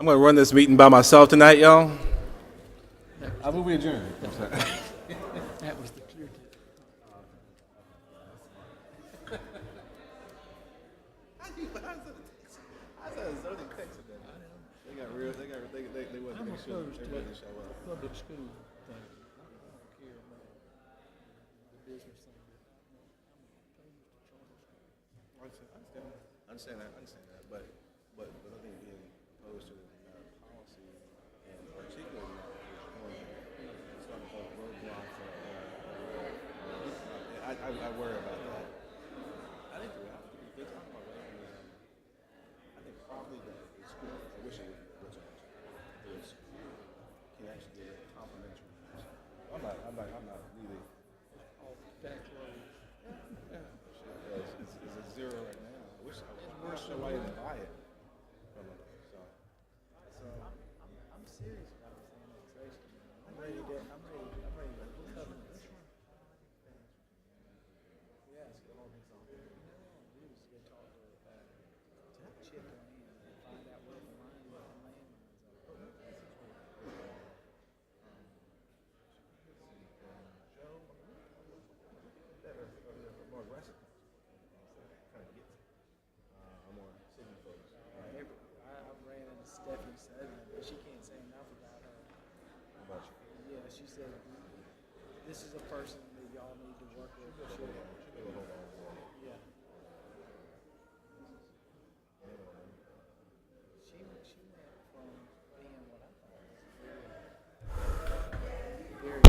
I'm going to run this meeting by myself tonight, y'all. I move we adjourn. I'm sorry. That was the clear tip. They got real. They wasn't I'm show. opposed to Everybody didn't show up. public school thing. I don't care about the business thing. I understand that, but I think being opposed to policy and particularly it's not a roadblock for. I worry about that. I think the reality, if they talk about racism, I think probably that it's good. I wish it would so much. The school can actually get a complimentary. I'm not really. All back roads. It's a zero right now. I wish why you didn't buy it from them. So I'm serious about this annexation. I'm ready to cover this. Yeah, it's got all these on. We was going to talk to Chip Land and find out where the landmines are. more aggressive. Kind of get more city folks. I ran into Stephanie Sutton, but she can't say enough about her. How about you? Yeah, she said this is a person that y'all need to work with. Yeah. She went from being what I thought was very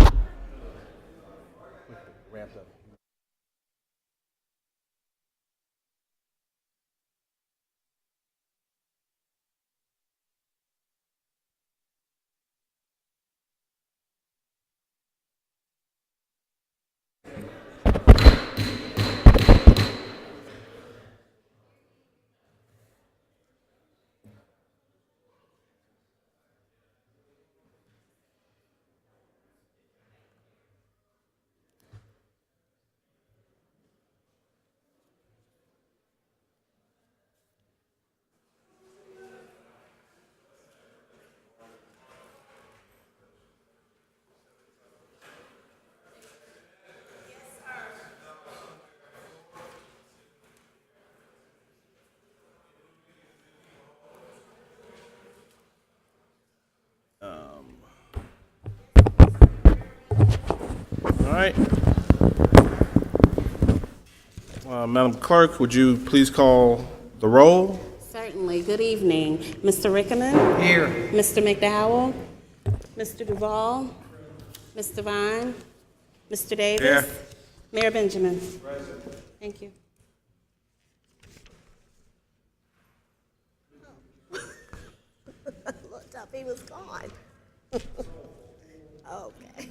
Ramped up. All right. Madam Clerk, would you please call the roll? Certainly. Good evening. Mr. Rickaman? Here. Mr. McDowell? Mr. Duval? Mr. Vine? Mr. Davis? Here. Mayor Benjamin? Thank you. Looked up, he was gone. Okay.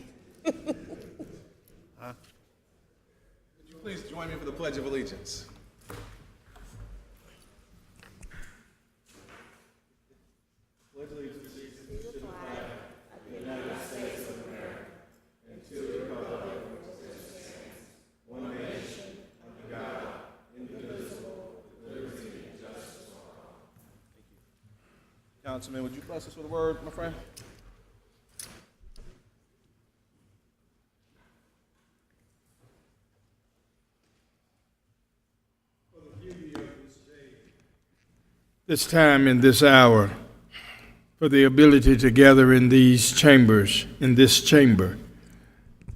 Would you please join me for the Pledge of Allegiance? Councilman, would you bless us with a word, my friend? This time and this hour, for the ability to gather in these chambers, in this chamber.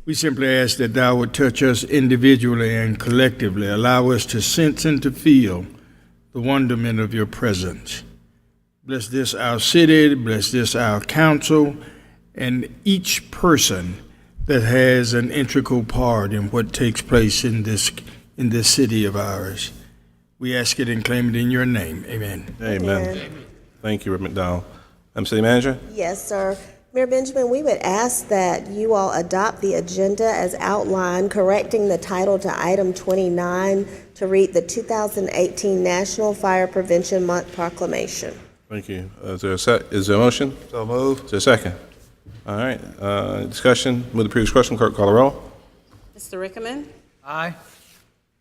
We simply ask that thou would touch us individually and collectively, allow us to sense and to feel the wonderment of your presence. Bless this our city, bless this our council, and each person that has an integral part in what takes place in this city of ours. We ask it and claim it in your name. Amen. Amen. Thank you, Rick McDowell. City Manager? Yes, sir. Mayor Benjamin, we would ask that you all adopt the agenda as outlined, correcting the title to item 29 to read the 2018 National Fire Prevention Month Proclamation. Thank you. Is there a motion? So moved. Is there a second? All right. Discussion. Move the previous question. Clerk, call the roll. Mr. Rickaman? Aye.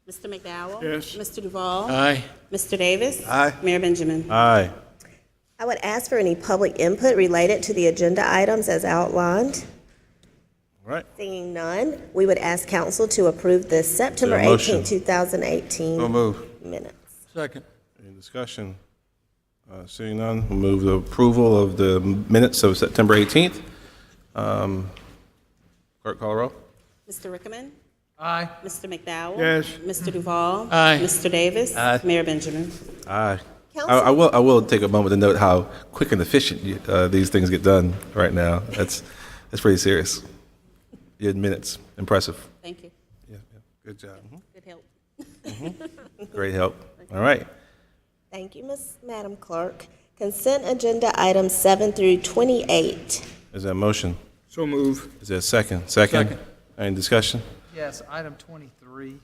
Mr. McDowell? Yes. Mr. Duval? Aye. Mr. Davis? Aye. Mayor Benjamin? Aye. I would ask for any public input related to the agenda items as outlined. All right. Seeing none, we would ask council to approve the September Is there a motion? 18, 2018 So move. minutes. Second. Any discussion? Seeing none, we'll move the approval of the minutes of September 18th. Clerk call roll. Mr. Rickman? Aye. Mr. McDowell? Yes. Mr. Duval? Aye. Mr. Davis? Aye. Mayor Benjamin? Aye. Council- I will take a moment to note how quick and efficient these things get done right now. That's pretty serious. Your minutes, impressive. Thank you. Yeah, good job. Good help. Great help. All right. Thank you, Madam Clerk. Consent agenda items 7 through 28. Is there a motion? So move. Is there a second? Second. Any discussion? Yes, item 23.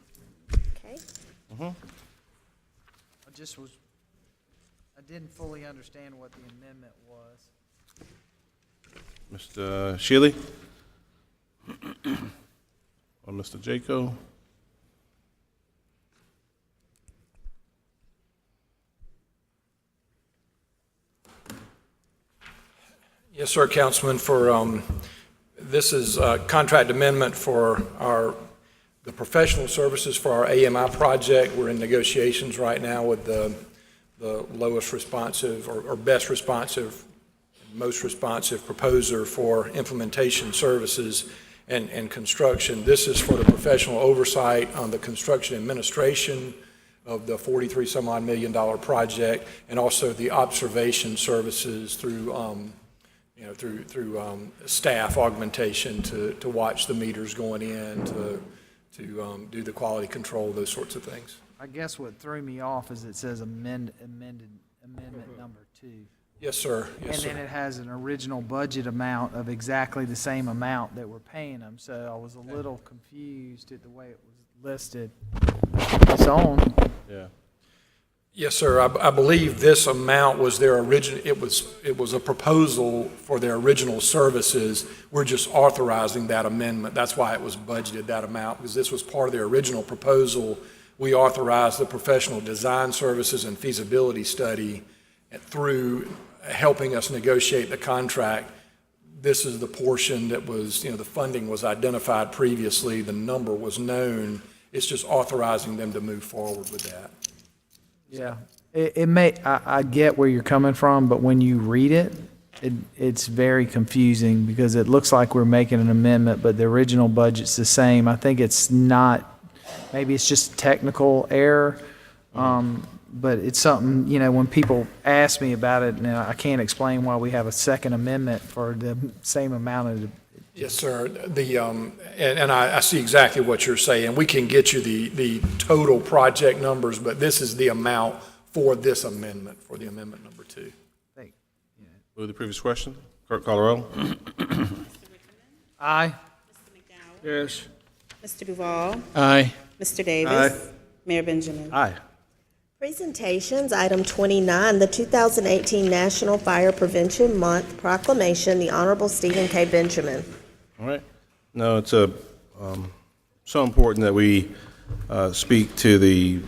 Okay. I didn't fully understand what the amendment was. Mr. Shealy? Or Mr. Jaco? Yes, sir, Councilman, this is a contract amendment for the professional services for our AMI project. We're in negotiations right now with the lowest responsive or best responsive, most responsive proposer for implementation services and construction. This is for the professional oversight on the construction administration of the $43-some-odd million project, and also the observation services through staff augmentation to watch the meters going in, to do the quality control, those sorts of things. I guess what threw me off is it says amendment number 2. Yes, sir. Yes, And sir. then it has an original budget amount of exactly the same amount that we're paying them. So I was a little confused at the way it was listed. It's on. Yeah. Yes, sir. I believe this amount was their original, it was a proposal for their original services. We're just authorizing that amendment. That's why it was budgeted that amount, because this was part of their original proposal. We authorized the professional design services and feasibility study through helping us negotiate the contract. This is the portion that was, the funding was identified previously, the number was known. It's just authorizing them to move forward with that. Yeah. I get where you're coming from, but when you read it, it's very confusing because it looks like we're making an amendment, but the original budget's the same. I think it's not, maybe it's just technical error. But it's something, when people ask me about it, I can't explain why we have a second amendment for the same amount of. Yes, sir. And I see exactly what you're saying. We can get you the total project numbers, but this is the amount for this amendment, for the amendment number 2. Move the previous question. Clerk call roll. Aye. Yes. Mr. Duval? Aye. Mr. Davis? Mayor Benjamin? Aye. Presentations, item 29, the 2018 National Fire Prevention Month proclamation, the Honorable Stephen K. Benjamin. All right. No, it's so important that we speak to the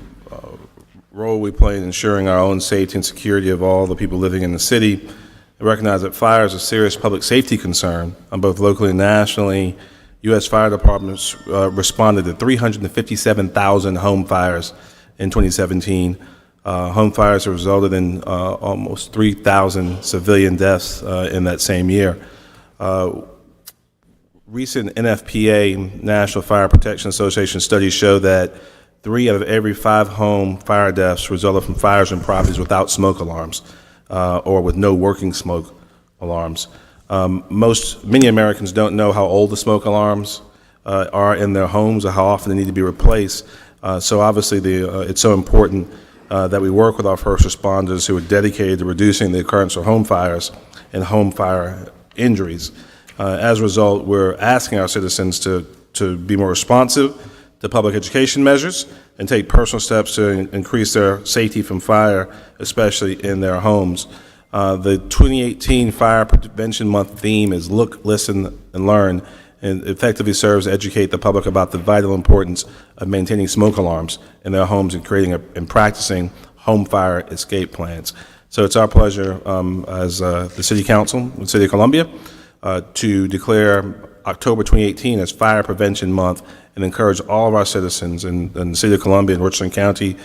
role we play in ensuring our own safety and security of all the people living in the city. I recognize that fire is a serious public safety concern on both locally and nationally. U.S. fire departments responded to 357,000 home fires in 2017. Home fires have resulted in almost 3,000 civilian deaths in that same year. Recent NFPA, National Fire Protection Association studies show that 3 out of every 5 home fire deaths resulted from fires in properties without smoke alarms or with no working smoke alarms. Many Americans don't know how old the smoke alarms are in their homes or how often they need to be replaced. So obviously it's so important that we work with our first responders who are dedicated to reducing the occurrence of home fires and home fire injuries. As a result, we're asking our citizens to be more responsive to public education measures and take personal steps to increase their safety from fire, especially in their homes. The 2018 Fire Prevention Month theme is Look, Listen, and Learn, and effectively serves to educate the public about the vital importance of maintaining smoke alarms in their homes and creating and practicing home fire escape plans. So it's our pleasure as the City Council of the City of Columbia to declare October 2018 as Fire Prevention Month and encourage all of our citizens in the City of Columbia and Richland County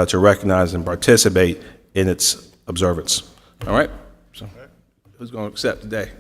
to recognize and participate in its observance. All right? So, who's going to accept today?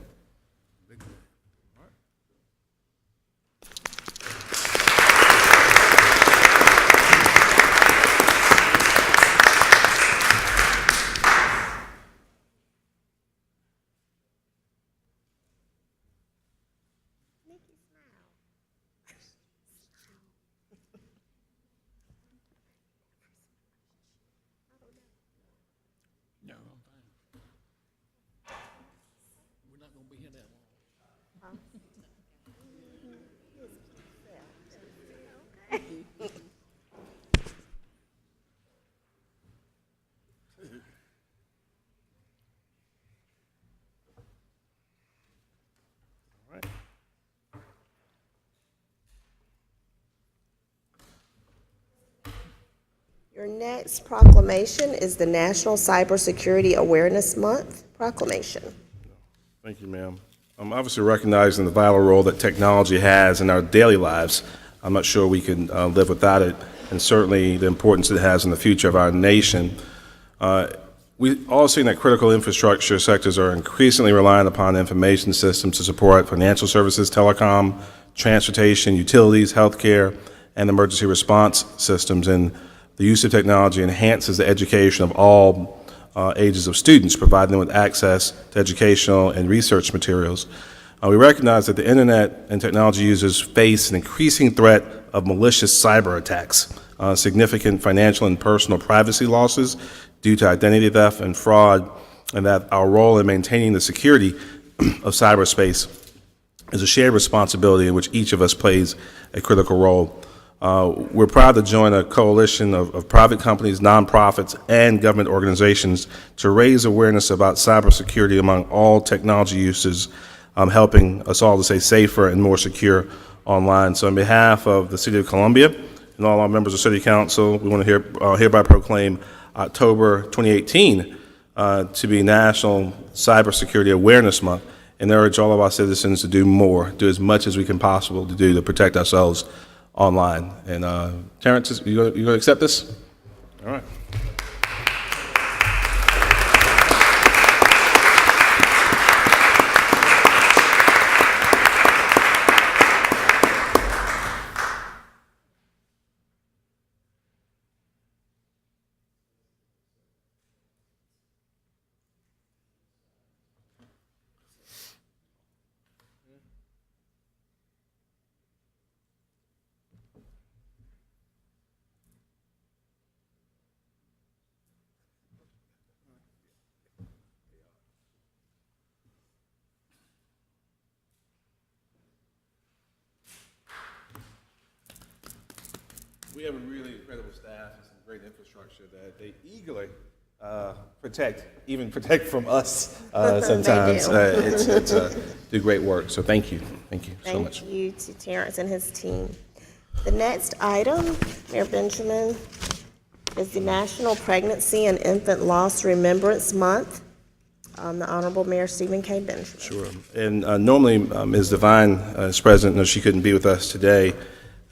Your next proclamation is the National Cybersecurity Awareness Month proclamation. Thank you, ma'am. I'm obviously recognizing the vital role that technology has in our daily lives. I'm not sure we can live without it, and certainly the importance it has in the future of our nation. We all seen that critical infrastructure sectors are increasingly relying upon information systems to support financial services, telecom, transportation, utilities, healthcare, and emergency response systems. And the use of technology enhances the education of all ages of students, providing them with access to educational and research materials. We recognize that the internet and technology users face an increasing threat of malicious cyber attacks, significant financial and personal privacy losses due to identity theft and fraud, and that our role in maintaining the security of cyberspace is a shared responsibility in which each of us plays a critical role. We're proud to join a coalition of private companies, nonprofits, and government organizations to raise awareness about cybersecurity among all technology users, helping us all to stay safer and more secure online. So on behalf of the City of Columbia and all our members of City Council, we want to hereby proclaim October 2018 to be National Cybersecurity Awareness Month, and urge all of our citizens to do more, do as much as we can possible to do to protect ourselves online. And Terrence, you going to accept this? All right. We have a really incredible staff and some great infrastructure that they eagerly protect from us sometimes. Do great work. So thank you so much. Thank you to Terrence and his team. The next item, Mayor Benjamin, is the National Pregnancy and Infant Loss Remembrance Month. The Honorable Mayor Stephen K. Benjamin. Sure. And normally Ms. Devine is present. No, she couldn't be with us today.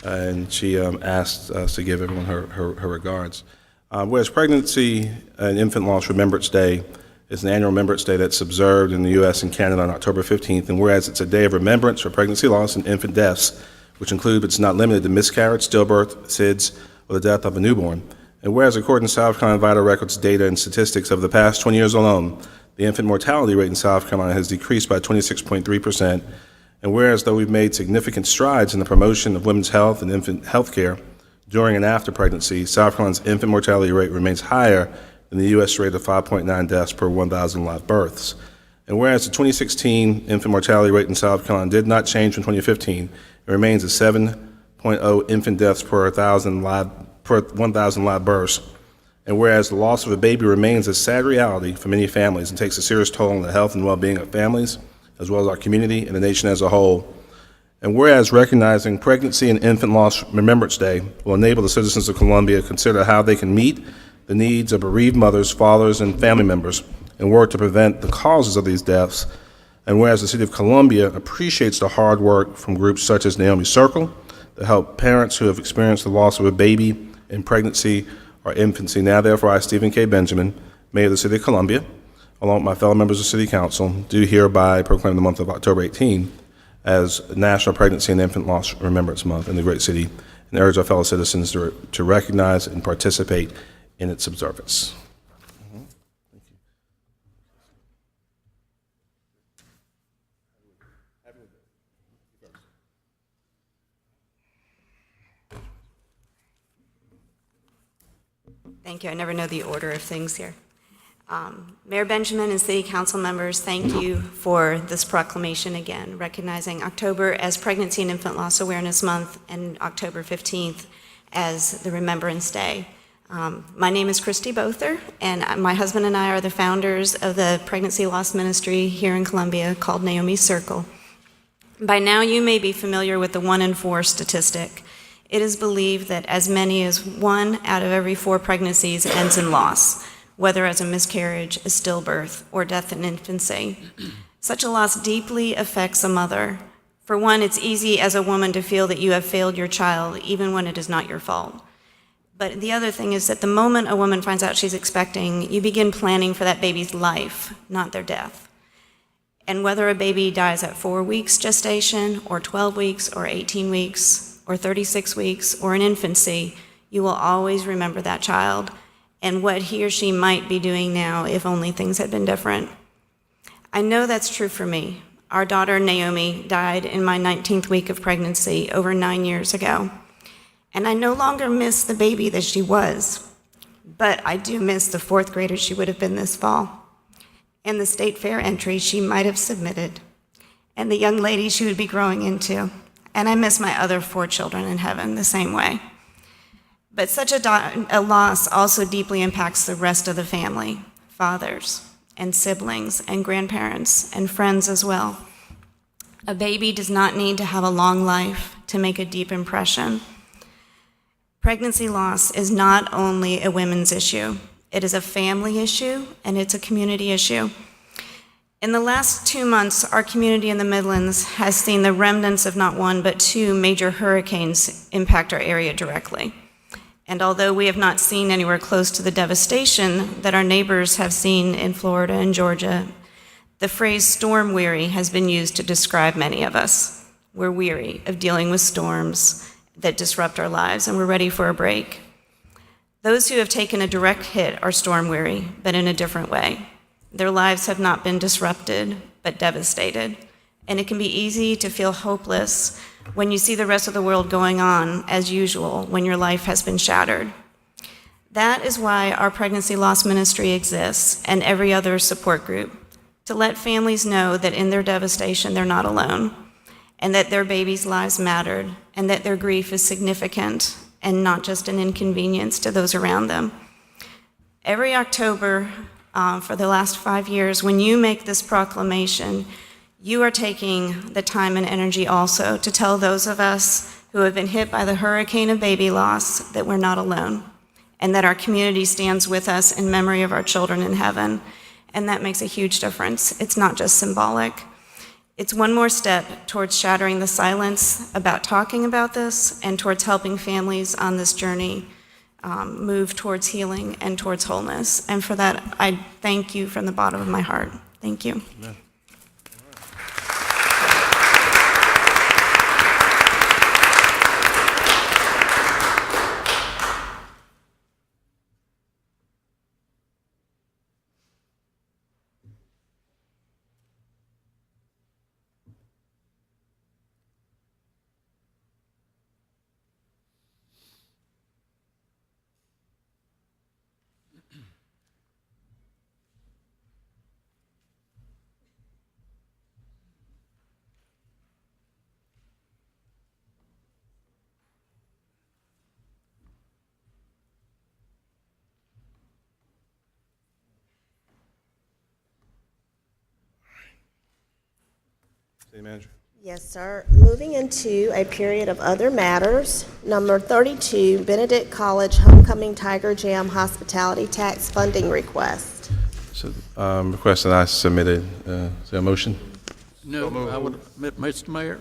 And she asked us to give everyone her regards. Whereas Pregnancy and Infant Loss Remembrance Day is an annual Remembrance Day that's observed in the U.S. and Canada on October 15th, and whereas it's a day of remembrance for pregnancy loss and infant deaths, which include but is not limited to miscarriage, stillbirth, SIDS, or the death of a newborn, and whereas according to South Carolina Vital Records data and statistics of the past 20 years alone, the infant mortality rate in South Carolina has decreased by 26.3%, and whereas though we've made significant strides in the promotion of women's health and infant health care during and after pregnancy, South Carolina's infant mortality rate remains higher than the U.S. rate of 5.9 deaths per 1,000 live births. And whereas the 2016 infant mortality rate in South Carolina did not change from 2015, it remains at 7.0 infant deaths per 1,000 live births. And whereas the loss of a baby remains a sad reality for many families and takes a serious toll on the health and well-being of families, as well as our community and the nation as a whole. And whereas recognizing Pregnancy and Infant Loss Remembrance Day will enable the citizens of Columbia to consider how they can meet the needs of bereaved mothers, fathers, and family members, and work to prevent the causes of these deaths. And whereas the City of Columbia appreciates the hard work from groups such as Naomi Circle to help parents who have experienced the loss of a baby in pregnancy or infancy, now therefore I, Stephen K. Benjamin, Mayor of the City of Columbia, along with my fellow members of City Council, do hereby proclaim the month of October 18 as National Pregnancy and Infant Loss Remembrance Month in the great city, and urge our fellow citizens to recognize and participate in its observance. Thank you. I never know the order of things here. Mayor Benjamin and City Council members, thank you for this proclamation again, recognizing October as Pregnancy and Infant Loss Awareness Month and October 15th as the Remembrance Day. My name is Christy Bother, and my husband and I are the founders of the pregnancy loss ministry here in Columbia called Naomi Circle. By now, you may be familiar with the 1 in 4 statistic. It is believed that as many as 1 out of every 4 pregnancies ends in loss, whether as a miscarriage, a stillbirth, or death in infancy. Such a loss deeply affects a mother. For one, it's easy as a woman to feel that you have failed your child, even when it is not your fault. But the other thing is that the moment a woman finds out she's expecting, you begin planning for that baby's life, not their death. And whether a baby dies at 4 weeks gestation, or 12 weeks, or 18 weeks, or 36 weeks, or in infancy, you will always remember that child and what he or she might be doing now if only things had been different. I know that's true for me. Our daughter Naomi died in my 19th week of pregnancy over 9 years ago. And I no longer miss the baby that she was, but I do miss the 4th grader she would have been this fall, and the state fair entry she might have submitted, and the young lady she would be growing into. And I miss my other 4 children in heaven the same way. But such a loss also deeply impacts the rest of the family, fathers and siblings and grandparents and friends as well. A baby does not need to have a long life to make a deep impression. Pregnancy loss is not only a women's issue, it is a family issue and it's a community issue. In the last 2 months, our community in the Midlands has seen the remnants of not 1, but 2 major hurricanes impact our area directly. And although we have not seen anywhere close to the devastation that our neighbors have seen in Florida and Georgia, the phrase storm weary has been used to describe many of us. We're weary of dealing with storms that disrupt our lives, and we're ready for a break. Those who have taken a direct hit are storm weary, but in a different way. Their lives have not been disrupted, but devastated. And it can be easy to feel hopeless when you see the rest of the world going on as usual when your life has been shattered. That is why our pregnancy loss ministry exists and every other support group, to let families know that in their devastation they're not alone, and that their babies' lives mattered, and that their grief is significant and not just an inconvenience to those around them. Every October, for the last 5 years, when you make this proclamation, you are taking the time and energy also to tell those of us who have been hit by the hurricane of baby loss that we're not alone, and that our community stands with us in memory of our children in heaven. And that makes a huge difference. It's not just symbolic. It's one more step towards shattering the silence about talking about this and towards helping families on this journey move towards healing and towards wholeness. And for that, I thank you from the bottom of my heart. Thank you. Amen. City Manager. Yes, sir. Moving into a period of other matters, number 32, Benedict College Homecoming Tiger Jam Hospitality Tax Funding Request. So, request that I submitted, is there a motion? No, I would, Mr. Mayor,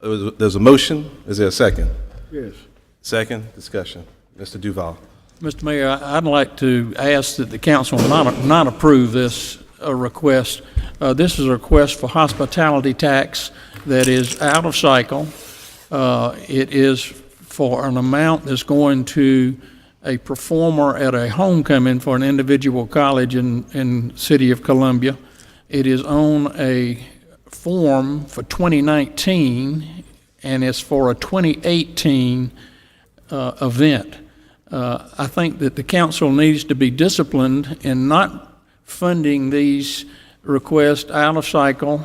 There's a motion, is there a second? Yes. Second, discussion. Mr. Duval. Mr. Mayor, I'd like to ask that the council not approve this request. This is a request for hospitality tax that is out of cycle. It is for an amount that's going to a performer at a homecoming for an individual college in City of Columbia. It is on a form for 2019, and it's for a 2018 event. I think that the council needs to be disciplined in not funding these requests out of cycle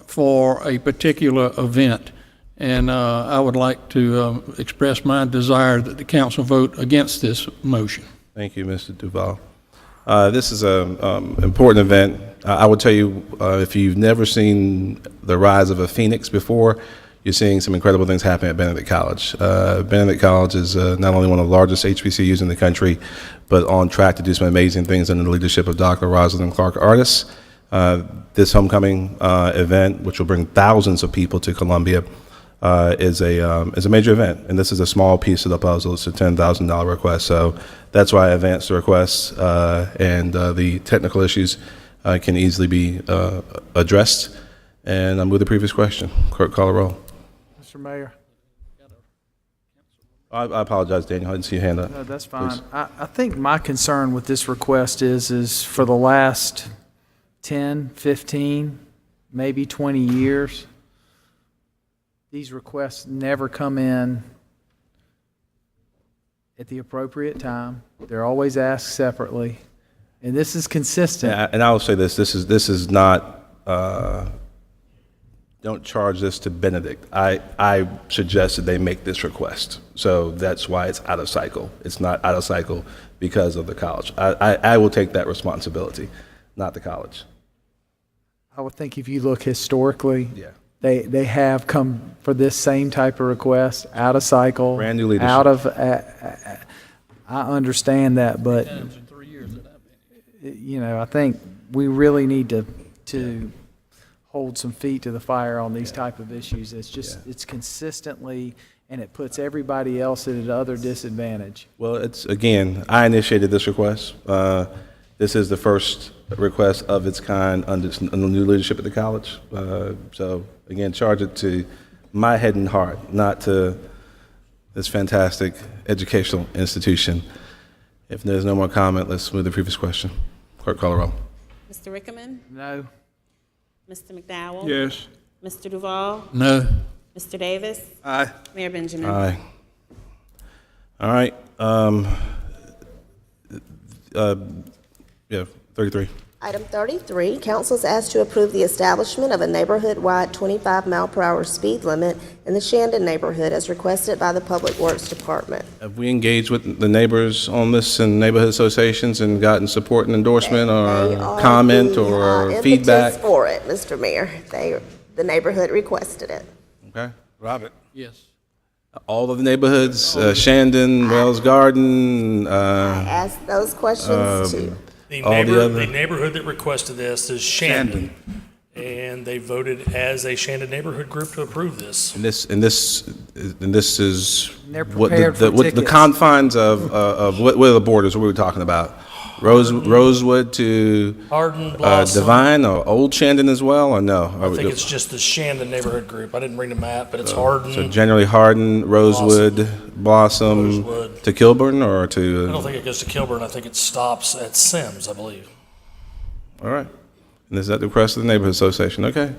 for a particular event. And I would like to express my desire that the council vote against this motion. Thank you, Mr. Duval. This is an important event. I would tell you, if you've never seen the rise of a phoenix before, you're seeing some incredible things happen at Benedict College. Benedict College is not only one of the largest HBCUs in the country, but on track to do some amazing things under the leadership of Dr. Rosalind Clark Artis. This homecoming event, which will bring thousands of people to Columbia, is a major event, and this is a small piece of the puzzle. It's a $10,000 request, so that's why I advanced the request, and the technical issues can easily be addressed. And I move the previous question. Clerk, call a roll. Mr. Mayor. I apologize, Daniel. I didn't see your hand up. No, that's fine. Please. I think my concern with this request is for the last 10, 15, maybe 20 years, these requests never come in at the appropriate time. They're always asked separately. And this is consistent. And I will say this is not, don't charge this to Benedict. I suggested they make this request. So that's why it's out of cycle. It's not out of cycle because of the college. I will take that responsibility, not the college. I would think if you look historically, Yeah. they have come for this same type of request, out of cycle. Brand new leadership. Out of, I understand that, but, you know, I think we really need to hold some feet to the fire on these type of issues. It's just, it's consistently, and it puts everybody else at another disadvantage. Well, it's, again, I initiated this request. This is the first request of its kind under the new leadership at the college. So, again, charge it to my head and heart, not to this fantastic educational institution. If there's no more comment, let's move to the previous question. Clerk, call a roll. Mr. Rickerman? No. Mr. McDowell? Yes. Mr. Duval? No. Mr. Davis? Aye. Mayor Benjamin? Aye. All right. Yeah, 33. Item 33, council is asked to approve the establishment of a neighborhood-wide 25-mile-per-hour speed limit in the Shandon neighborhood as requested by the Public Works Department. Have we engaged with the neighbors on this and neighborhood associations and gotten support and endorsement They or are comment the, or impetus feedback? for it, Mr. Mayor. The neighborhood requested it. Okay. Robert. Yes. All of the neighborhoods, Shandon, Wells Garden, I asked those questions too. The All the other- neighborhood that requested this is Shandon, and they voted as a Shandon neighborhood group to approve this. and this is They're what prepared for what the tickets. confines of what are the borders? What are we talking about? Rosewood to Hardin, Blossom. Divine or Old Shandon as well, or no? I think it's just the Shandon neighborhood group. I didn't bring the map, but it's Hardin. So generally Hardin, Rosewood, Blossom Rosewood. to Kilburn or I to. don't think it goes to Kilburn. I think it stops at Sims, I believe. All right. And is that the request of the neighborhood association? Okay.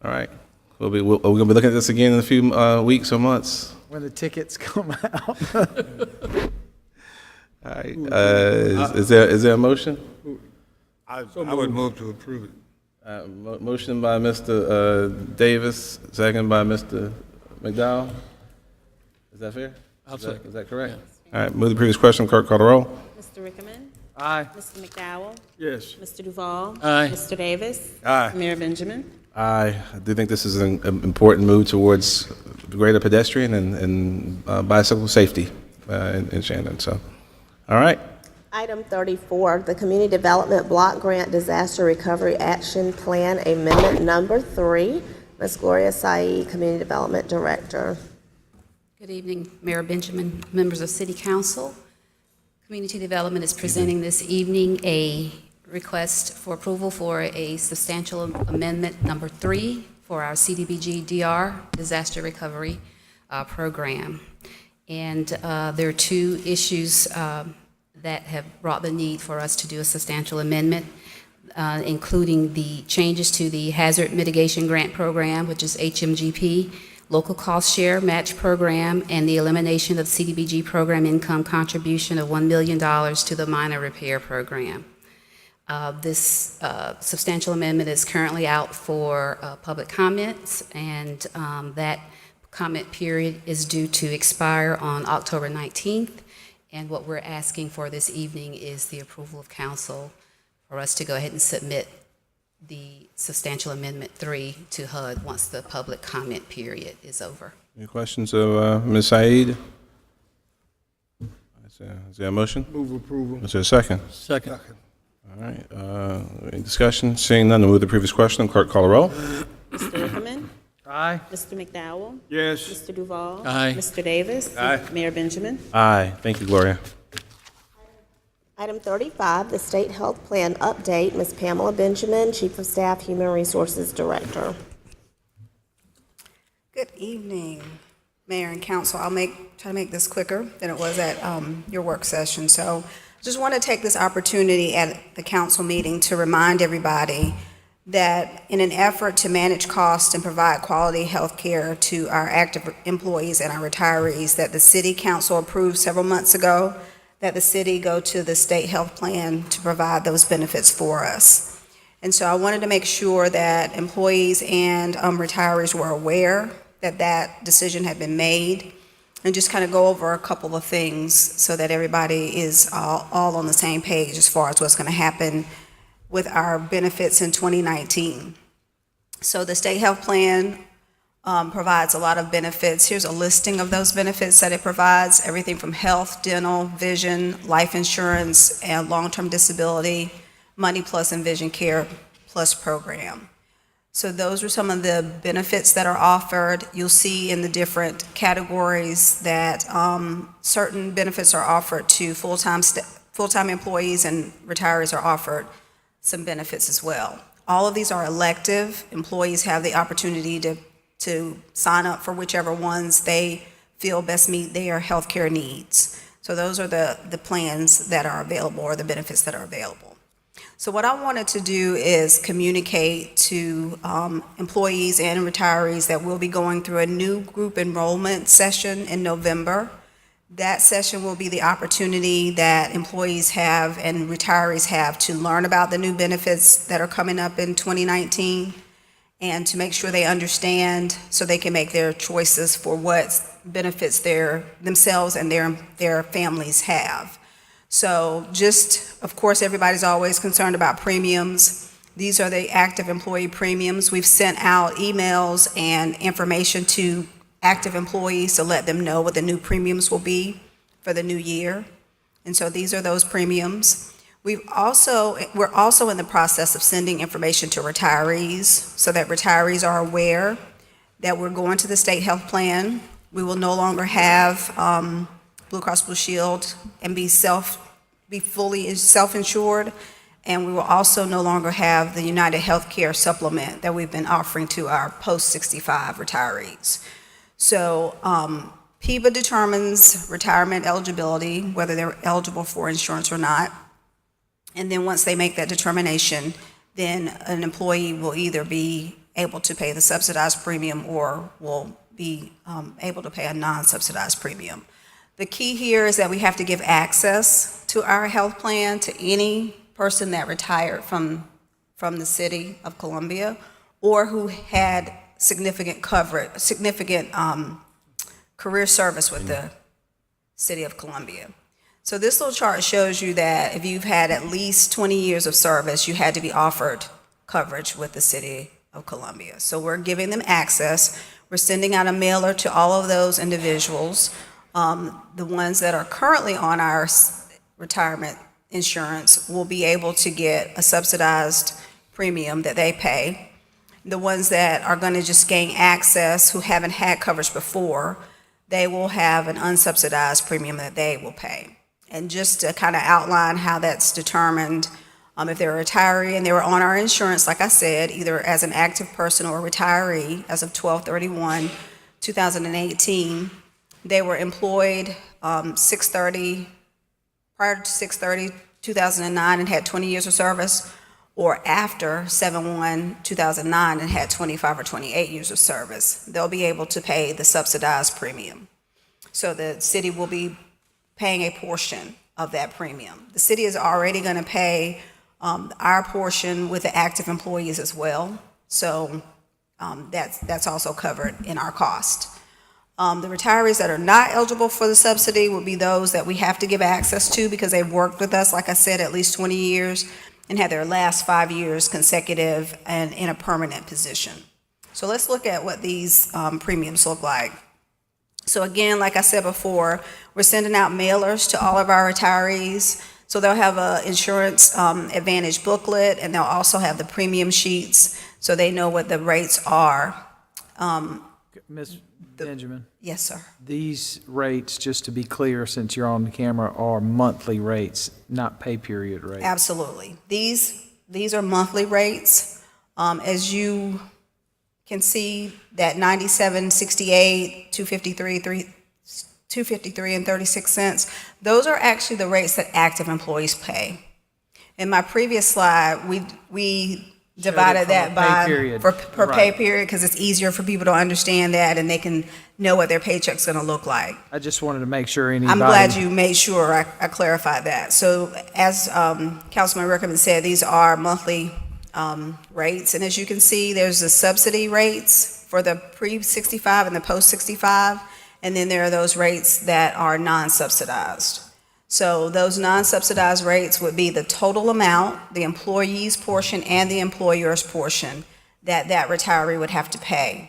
All right. We're going to be looking at this again in a few weeks or months. When the tickets come out. All right. Is there a motion? I would move to approve it. Motion by Mr. Davis, second by Mr. McDowell. Is that fair? I'll second. Is that correct? All right. Move the previous question. Clerk, call the roll. Mr. Rickerman? Aye. Mr. McDowell? Yes. Mr. Duval? Aye. Mr. Davis? Aye. Mayor Benjamin? I do think this is an important move towards greater pedestrian and bicycle safety in Shandon. So, all right. Item 34, the Community Development Block Grant Disaster Recovery Action Plan Amendment Number 3. Ms. Gloria Saeed, Community Development Director. Good evening, Mayor Benjamin, members of City Council. Community Development is presenting this evening a request for approval for a substantial amendment number 3 for our CDBG DR Disaster Recovery Program. And there are 2 issues that have brought the need for us to do a substantial amendment, including the changes to the Hazard Mitigation Grant Program, which is HMGP, Local Cost Share Match Program, and the elimination of CDBG program income contribution of $1 million to the Minor Repair Program. This substantial amendment is currently out for public comments, and that comment period is due to expire on October 19th. And what we're asking for this evening is the approval of council for us to go ahead and submit the substantial amendment 3 to HUD once the public comment period is over. Any questions of Ms. Saeed? Is there a motion? Move approval. Is there a second? Second. All right. Any discussion? Seeing none, we'll move to the previous question. Clerk, call a roll. Mr. Rickman. Aye. Mr. McDowell. Yes. Mr. Duval. Aye. Mr. Davis. Aye. Mayor Benjamin. Aye. Thank you, Gloria. Item 35, the State Health Plan Update. Ms. Pamela Benjamin, Chief of Staff, Human Resources Director. Good evening, Mayor and Council. I'll try to make this quicker than it was at your work session. So just want to take this opportunity at the council meeting to remind everybody that in an effort to manage costs and provide quality health care to our active employees and our retirees, that the City Council approved several months ago that the city go to the state health plan to provide those benefits for us. And so I wanted to make sure that employees and retirees were aware that that decision had been made, and just kind of go over a couple of things so that everybody is all on the same page as far as what's going to happen with our benefits in 2019. So the state health plan provides a lot of benefits. Here's a listing of those benefits that it provides: everything from health, dental, vision, life insurance, and long-term disability, Money Plus and Vision Care Plus program. So those are some of the benefits that are offered. You'll see in the different categories that certain benefits are offered to full-time employees, and retirees are offered some benefits as well. All of these are elective. Employees have the opportunity to sign up for whichever ones they feel best meet their healthcare needs. So those are the plans that are available, or the benefits that are available. So what I wanted to do is communicate to employees and retirees that we'll be going through a new group enrollment session in November. That session will be the opportunity that employees have and retirees have to learn about the new benefits that are coming up in 2019, and to make sure they understand so they can make their choices for what benefits themselves and their families have. So just, of course, everybody's always concerned about premiums. These are the active employee premiums. We've sent out emails and information to active employees to let them know what the new premiums will be for the new year. And so these are those premiums. We're also in the process of sending information to retirees so that retirees are aware that we're going to the state health plan. We will no longer have Blue Cross Blue Shield and be fully self-insured, and we will also no longer have the United Healthcare supplement that we've been offering to our post-65 retirees. So PIBA determines retirement eligibility, whether they're eligible for insurance or not. And then once they make that determination, then an employee will either be able to pay the subsidized premium or will be able to pay a non-subsidized premium. The key here is that we have to give access to our health plan to any person that retired from the city of Columbia, or who had significant career service with the city of Columbia. So this little chart shows you that if you've had at least 20 years of service, you had to be offered coverage with the city of Columbia. So we're giving them access. We're sending out a mailer to all of those individuals. The ones that are currently on our retirement insurance will be able to get a subsidized premium that they pay. The ones that are going to just gain access who haven't had coverage before, they will have an unsubsidized premium that they will pay. And just to kind of outline how that's determined, if they're a retiree and they were on our insurance, like I said, either as an active person or a retiree as of 12/31/2018, they were employed prior to 6/30/2009 and had 20 years of service, or after 7/1/2009 and had 25 or 28 years of service, they'll be able to pay the subsidized premium. So the city will be paying a portion of that premium. The city is already going to pay our portion with the active employees as well. So that's also covered in our cost. The retirees that are not eligible for the subsidy will be those that we have to give access to because they've worked with us, like I said, at least 20 years and had their last 5 years consecutive and in a permanent position. So let's look at what these premiums look like. So again, like I said before, we're sending out mailers to all of our retirees. So they'll have a insurance advantage booklet, and they'll also have the premium sheets so they know what the rates are. Ms. Benjamin, Yes, sir. these rates, just to be clear, since you're on the camera, are monthly rates, not pay period rates. Absolutely. These are monthly rates. As you can see, that 97.68, 253 and 36 cents, those are actually the rates that active employees pay. In my previous slide, we divided that by per pay period because it's easier for people to understand that and they can know what their paycheck's going to look like. I just wanted to make sure anybody. I'm glad you made sure I clarified that. So as Councilman Rickman said, these are monthly rates, and as you can see, there's the subsidy rates for the pre-65 and the post-65, and then there are those rates that are non-subsidized. So those non-subsidized rates would be the total amount, the employee's portion and the employer's portion that retiree would have to pay.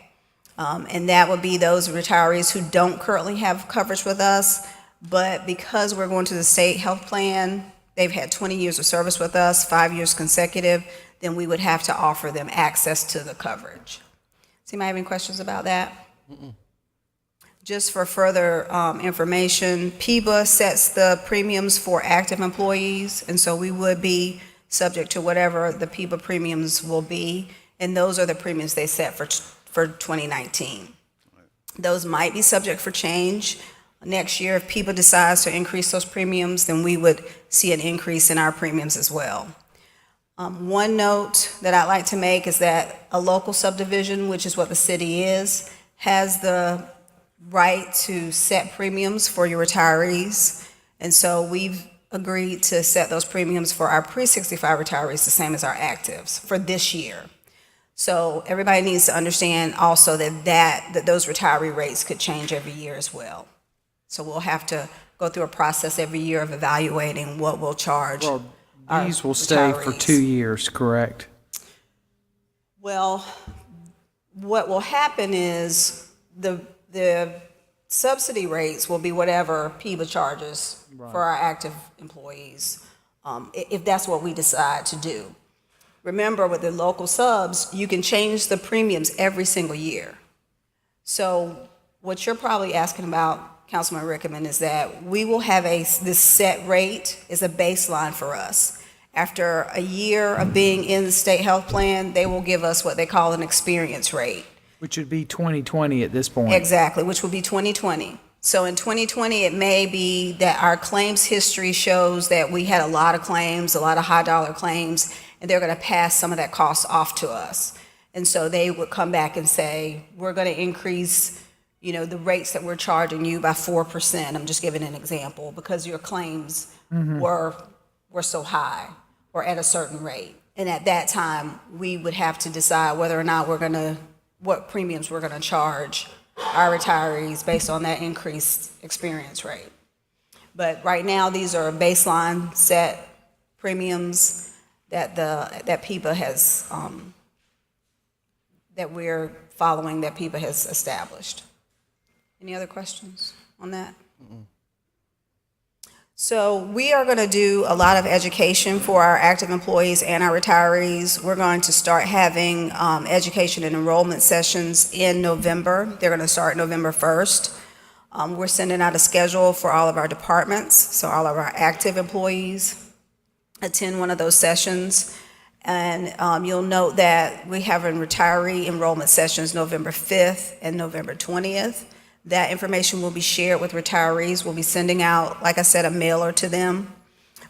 And that would be those retirees who don't currently have coverage with us, but because we're going to the state health plan, they've had 20 years of service with us, 5 years consecutive, then we would have to offer them access to the coverage. Does anybody have any questions about that? Just for further information, PEBA sets the premiums for active employees, and so we would be subject to whatever the PEBA premiums will be, and those are the premiums they set for 2019. Those might be subject for change. Next year, if PEBA decides to increase those premiums, then we would see an increase in our premiums as well. One note that I'd like to make is that a local subdivision, which is what the city is, has the right to set premiums for your retirees. And so we've agreed to set those premiums for our pre-65 retirees the same as our actives for this year. So everybody needs to understand also that those retiree rates could change every year as well. So we'll have to go through a process every year of evaluating what we'll charge. Well, these will stay for 2 years, correct? Well, what will happen is the subsidy rates will be whatever PEBA charges for our active employees, if that's what we decide to do. Remember, with the local subs, you can change the premiums every single year. So what you're probably asking about, Councilman Rickman, is that we will have this set rate is a baseline for us. After a year of being in the state health plan, they will give us what they call an experience rate. Which would be 2020 at this point. Exactly, which will be 2020. So in 2020, it may be that our claims history shows that we had a lot of claims, a lot of high dollar claims, and they're going to pass some of that cost off to us. And so they would come back and say, we're going to increase, the rates that we're charging you by 4%. I'm just giving an example because your claims were so high or at a certain rate. And at that time, we would have to decide whether or not what premiums we're going to charge our retirees based on that increased experience rate. But right now, these are baseline set premiums that PEBA has that we're following that PIPA has established. Any other questions on that? So we are going to do a lot of education for our active employees and our retirees. We're going to start having education and enrollment sessions in November. They're going to start November 1st. We're sending out a schedule for all of our departments, so all of our active employees attend one of those sessions. And you'll note that we have retiree enrollment sessions November 5th and November 20th. That information will be shared with retirees. We'll be sending out, like I said, a mailer to them.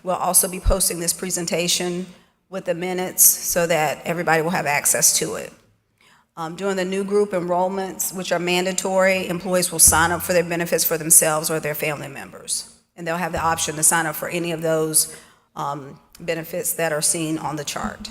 We'll also be posting this presentation with the minutes so that everybody will have access to it. During the new group enrollments, which are mandatory, employees will sign up for their benefits for themselves or their family members. And they'll have the option to sign up for any of those benefits that are seen on the chart.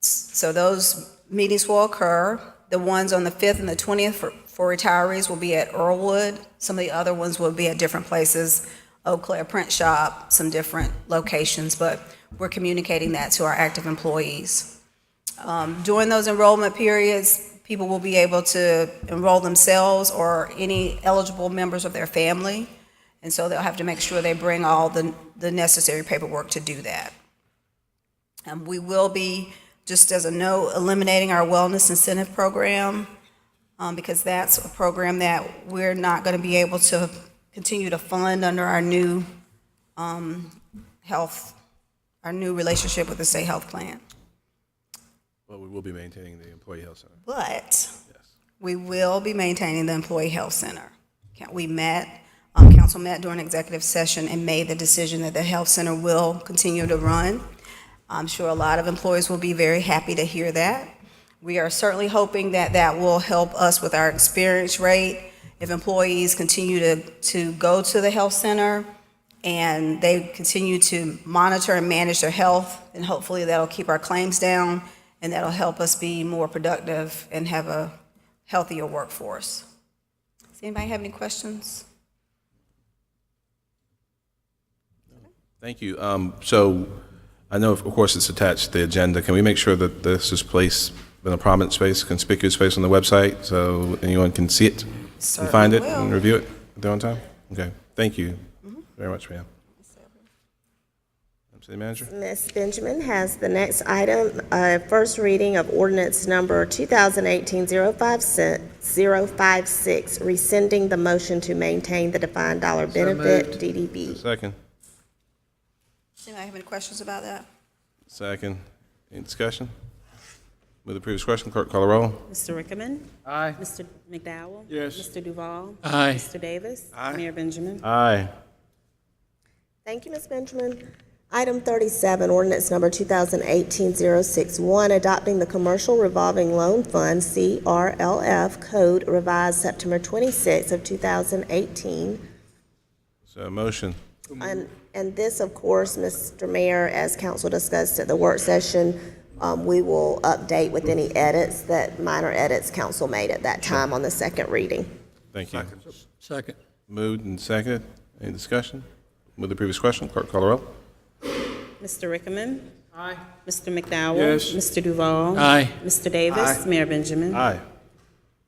So those meetings will occur. The ones on the 5th and the 20th for retirees will be at Earlwood. Some of the other ones will be at different places, Eau Claire Print Shop, some different locations, but we're communicating that to our active employees. During those enrollment periods, people will be able to enroll themselves or any eligible members of their family, and so they'll have to make sure they bring all the necessary paperwork to do that. We will be, just as a note, eliminating our wellness incentive program because that's a program that we're not going to be able to continue to fund under our new our new relationship with the state health plan. Well, we will be maintaining the Employee Health Center. But Yes. we will be maintaining the Employee Health Center. Council met during executive session and made the decision that the health center will continue to run. I'm sure a lot of employees will be very happy to hear that. We are certainly hoping that that will help us with our experience rate. If employees continue to go to the health center and they continue to monitor and manage their health, then hopefully that'll keep our claims down and that'll help us be more productive and have a healthier workforce. Does anybody have any questions? Thank you. So I know, of course, it's attached to the agenda. Can we make sure that this is placed in a prominent space, conspicuous space on the website so anyone can see it and find it and review it at their own time? Okay. Thank you very much, ma'am. City Manager? Ms. Benjamin has the next item, first reading of ordinance number 2018-056, rescinding the motion to maintain the defined dollar benefit, DDB. Second. Does anybody have any questions about that? Second. Any discussion? Move the previous question. Clerk, call the roll. Mr. Rickman. Aye. Mr. McDowell. Yes. Mr. Duval. Aye. Mr. Davis. Aye. Mayor Benjamin. Aye. Thank you, Ms. Benjamin. Item 37, ordinance number 2018-061, adopting the Commercial Revolving Loan Fund, CRLF, Code revised September 26 of 2018. So motion. And this, of course, Mr. Mayor, as council discussed at the work session, we will update with any edits minor edits council made at that time on the second reading. Thank you. Second. Moved and seconded. Any discussion? Move the previous question. Clerk, call the roll. Mr. Rickman. Aye. Mr. McDowell. Yes. Mr. Duval. Aye. Mr. Davis. Mayor Benjamin. Aye.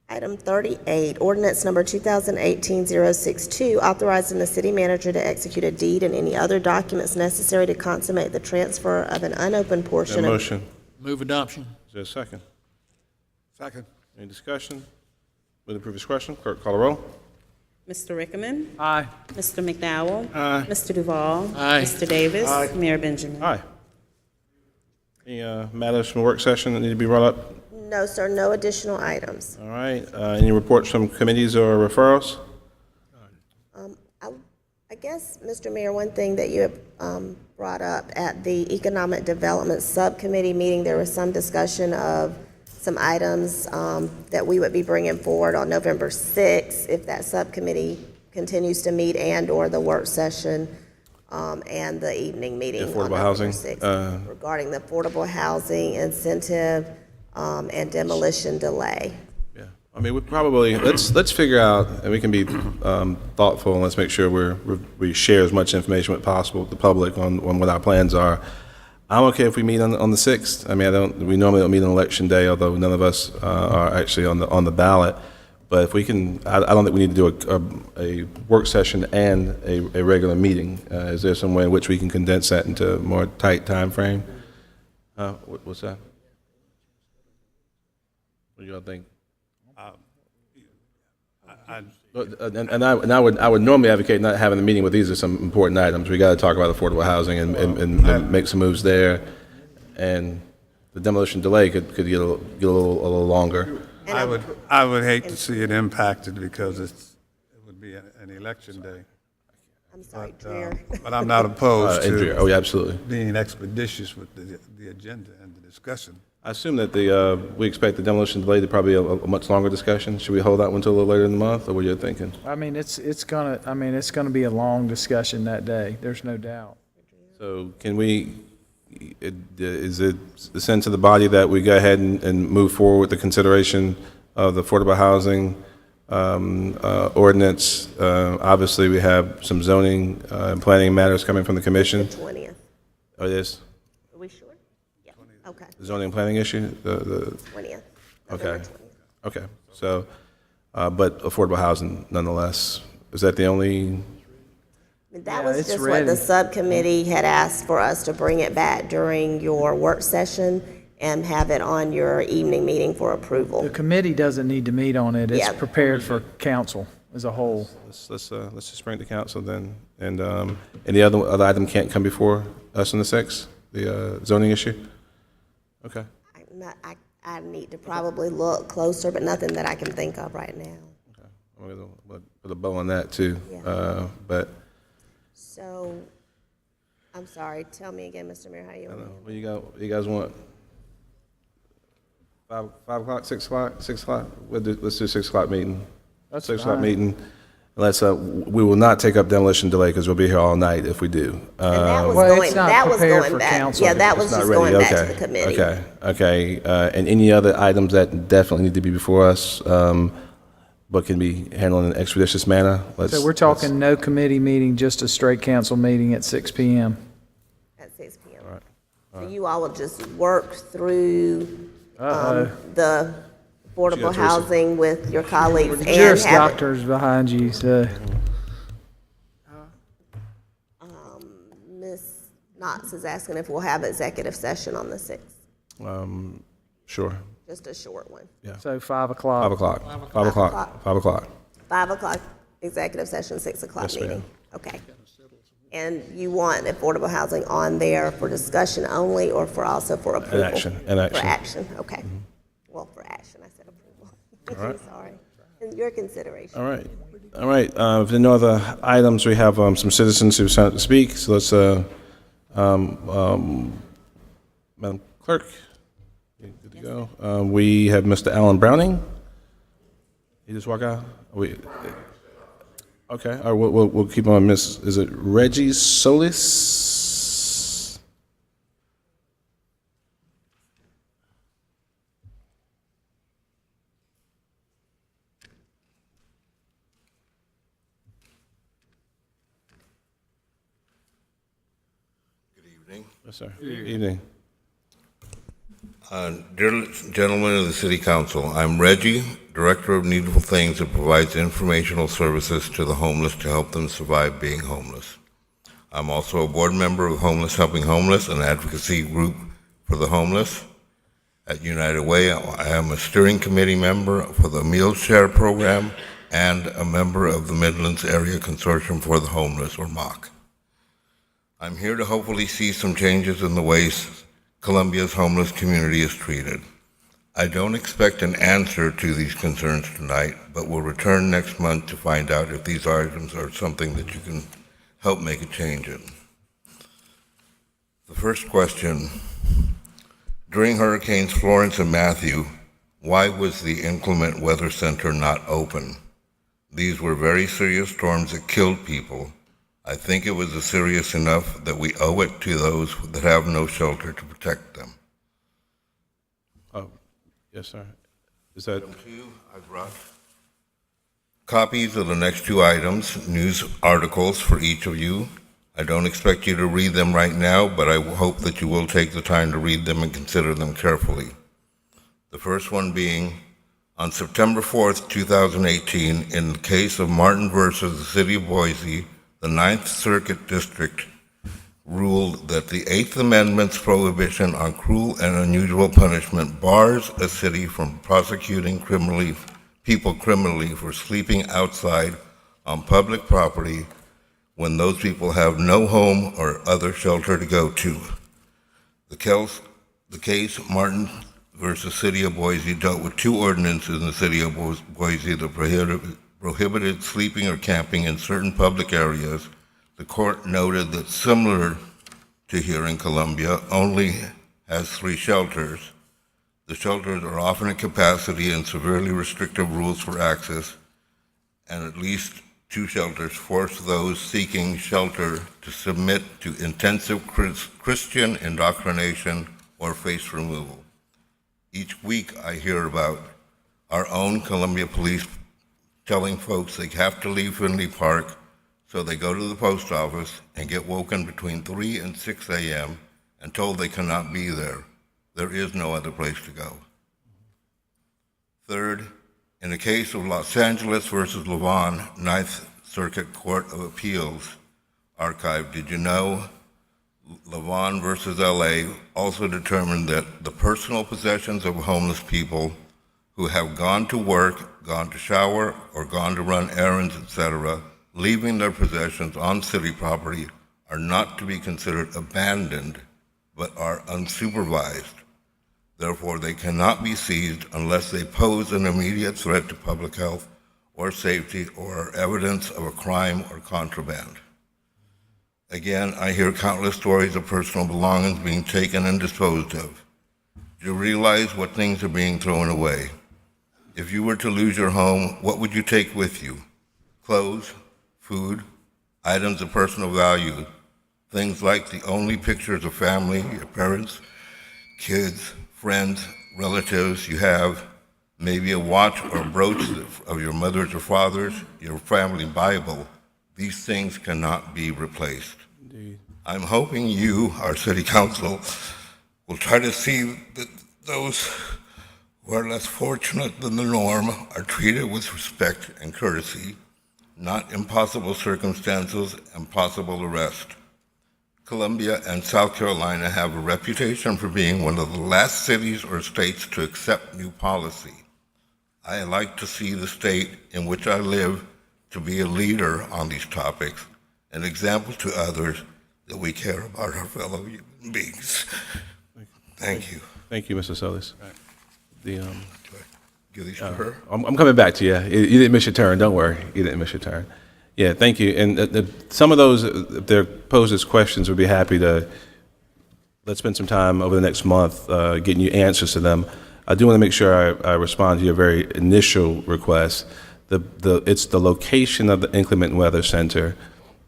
Item 38, ordinance number 2018-062, authorizing the city manager to execute a deed and any other documents necessary to consummate the transfer of an unopened Is there portion a of... motion? Move adoption. Is there a second? Second. Any discussion? Move the previous question. Clerk, call the roll. Mr. Rickman. Aye. Mr. McDowell. Aye. Mr. Duval. Aye. Mr. Davis. Aye. Mayor Benjamin. Aye. Any matters from the work session that need to be brought up? No, sir, no additional items. All right. Any reports from committees or referrals? I guess, Mr. Mayor, one thing that you have brought up at the Economic Development Subcommittee meeting, there was some discussion of some items that we would be bringing forward on November 6th if that subcommittee continues to meet and/or the work session and the evening meeting on Affordable November housing, 6th, regarding the affordable housing incentive and demolition delay. Yeah. I mean, we probably, let's figure out, and we can be thoughtful, and let's make sure we share as much information as possible with the public on what our plans are. I'm okay if we meet on the 6th. I mean, we normally don't meet on election day, although none of us are actually on the ballot. But if we can, I don't think we need to do a work session and a regular meeting. Is there some way in which we can condense that into a more tight time frame? What's that? What do you all think? I would normally advocate not having a meeting, but these are some important items. We got to talk about affordable housing and make some moves there, and the demolition delay could get a little longer. I would hate to see it impacted because it would be an election day. I'm sorry, Dreer. But I'm not opposed to Oh, yeah, absolutely. being expeditious with the agenda and the discussion. I assume that we expect the demolition delay to probably a much longer discussion. Should we hold that one until a little later in the month, or what are you thinking? I mean, it's gonna be a long discussion that day. There's no doubt. So can we, is it the sense of the body that we go ahead and move forward with the consideration of the affordable housing ordinance? Obviously, we have some zoning and planning matters coming from the commission. 20th. Oh, it is? Are we sure? Yeah, okay. The zoning and planning issue? The 20th. Okay. November 20th. Okay, so, but affordable housing nonetheless. Is that the only, That Yeah, was it's just what ready. the subcommittee had asked for us to bring it back during your work session and have it on your evening meeting for The approval. committee doesn't need to meet on it. It's Yeah. prepared for council as a whole. let's just bring it to council then. And the other item can't come before us on the 6th, the zoning issue? Okay. I need to probably look closer, but nothing that I can think of right now. I'm gonna put a bow on that too. Yeah. But, So, I'm sorry, tell me again, Mr. Mayor, how you want to? what you guys want? 5 o'clock, 6 o'clock, 6 o'clock? Let's do 6 o'clock meeting. That's 6 o'clock fine. meeting. Let's, we will not take up demolition delay because we'll be here all night if we do. And that was Well, it's going, not that was prepared going for back. council. Yeah, that was It's not just ready. going back to Okay. the committee. Okay. And any other items that definitely need to be before us, but can be handled in an expeditious manner? So we're talking no committee meeting, just a straight council meeting at 6 PM. At 6 PM. So you all will just work through the affordable Teresa? housing with your colleagues and Juris have it. Doctor's behind you, so. Ms. Knox is asking if we'll have executive session on the 6th, Sure. just a short one. So 5 o'clock. 5 o'clock. 5 o'clock. 5 o'clock. 5 o'clock executive session, 6 o'clock Yes, ma'am. meeting. Okay. And you want affordable housing on there for discussion only or for also for approval? action, For action. action, okay. Well, for action, I said approval. All right. Sorry. In your consideration. All right. All right. If there are no other items, we have some citizens who signed up to speak. So let's, Madam Clerk, you good to go? We have Mr. Alan Browning. He just walk out? Okay. All right. We'll keep on. Miss, is it Reggie Solis? Evening. Yes, sir. Good evening. Dear gentlemen of the City Council, I'm Reggie, Director of Needful Things that provides informational services to the homeless to help them survive being homeless. I'm also a board member of Homeless Helping Homeless, an advocacy group for the homeless. At United Way, I am a steering committee member for the Meal Share Program and a member of the Midlands Area Consortium for the Homeless, or MOC. I'm here to hopefully see some changes in the ways Columbia's homeless community is treated. I don't expect an answer to these concerns tonight, but will return next month to find out if these items are something that you can help make a change in. The first question, during Hurricanes Florence and Matthew, why was the inclement weather center not open? These were very serious storms that killed people. I think it was serious enough that we owe it to those that have no shelter to protect them. Oh, yes, sir. Is that? Item 2, I brought copies of the next 2 items, news articles for each of you. I don't expect you to read them right now, but I hope that you will take the time to read them and consider them carefully. The first one being, on September 4th, 2018, in the case of Martin versus the City of Boise, the Ninth Circuit District ruled that the Eighth Amendment's prohibition on cruel and unusual punishment bars a city from prosecuting people criminally for sleeping outside on public property when those people have no home or other shelter to go to. The case Martin versus City of Boise dealt with two ordinances in the City of Boise that prohibited sleeping or camping in certain public areas. The court noted that similar to here in Columbia, only has 3 shelters. The shelters are often at capacity and severely restrictive rules for access, and at least 2 shelters force those seeking shelter to submit to intensive Christian indoctrination or face removal. Each week I hear about our own Columbia police telling folks they have to leave Finley Park, so they go to the post office and get woken between 3 and 6 a.m. and told they cannot be there. There is no other place to go. Third, in the case of Los Angeles versus Lavon, Ninth Circuit Court of Appeals archive, did you know Lavon versus LA also determined that the personal possessions of homeless people who have gone to work, gone to shower, or gone to run errands, etc., leaving their possessions on city property are not to be considered abandoned, but are unsupervised. Therefore, they cannot be seized unless they pose an immediate threat to public health or safety or are evidence of a crime or contraband. Again, I hear countless stories of personal belongings being taken and disposed of. Do you realize what things are being thrown away? If you were to lose your home, what would you take with you? Clothes, food, items of personal value, things like the only pictures of family, your parents, kids, friends, relatives you have, maybe a watch or brooch of your mother's or father's, your family Bible. These things cannot be replaced. Indeed. I'm hoping you, our city council, will try to see that those who are less fortunate than the norm are treated with respect and courtesy, not impossible circumstances and possible arrest. Columbia and South Carolina have a reputation for being one of the last cities or states to accept new policy. I like to see the state in which I live to be a leader on these topics, an example to others that we care about our fellow human beings. Thank you. Thank you, Mr. Solis. Give these to her. I'm coming back to you. You didn't miss your turn. Don't worry. You didn't miss your turn. Yeah, thank you. And some of those, if they're posed as questions, we'd be happy to, let's spend some time over the next month getting you answers to them. I do want to make sure I respond to your very initial request. It's the location of the inclement weather center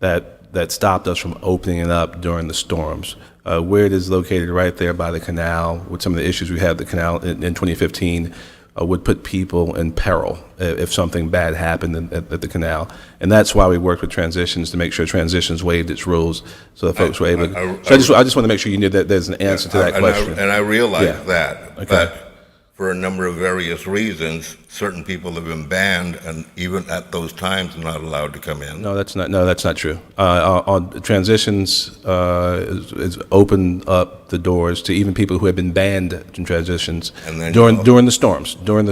that stopped us from opening it up during the storms. Where it is located right there by the canal, with some of the issues we had at the canal in 2015, would put people in peril if something bad happened at the canal. And that's why we worked with Transitions to make sure Transitions waived its rules so that folks were able to. So I just want to make sure you knew that there's an answer to that question. And I realize that. Okay. But for a number of various reasons, certain people have been banned, and even at those times, not allowed to come in. No, that's not true. On Transitions is opened up the doors to even people who have been banned from Transitions during the storms. But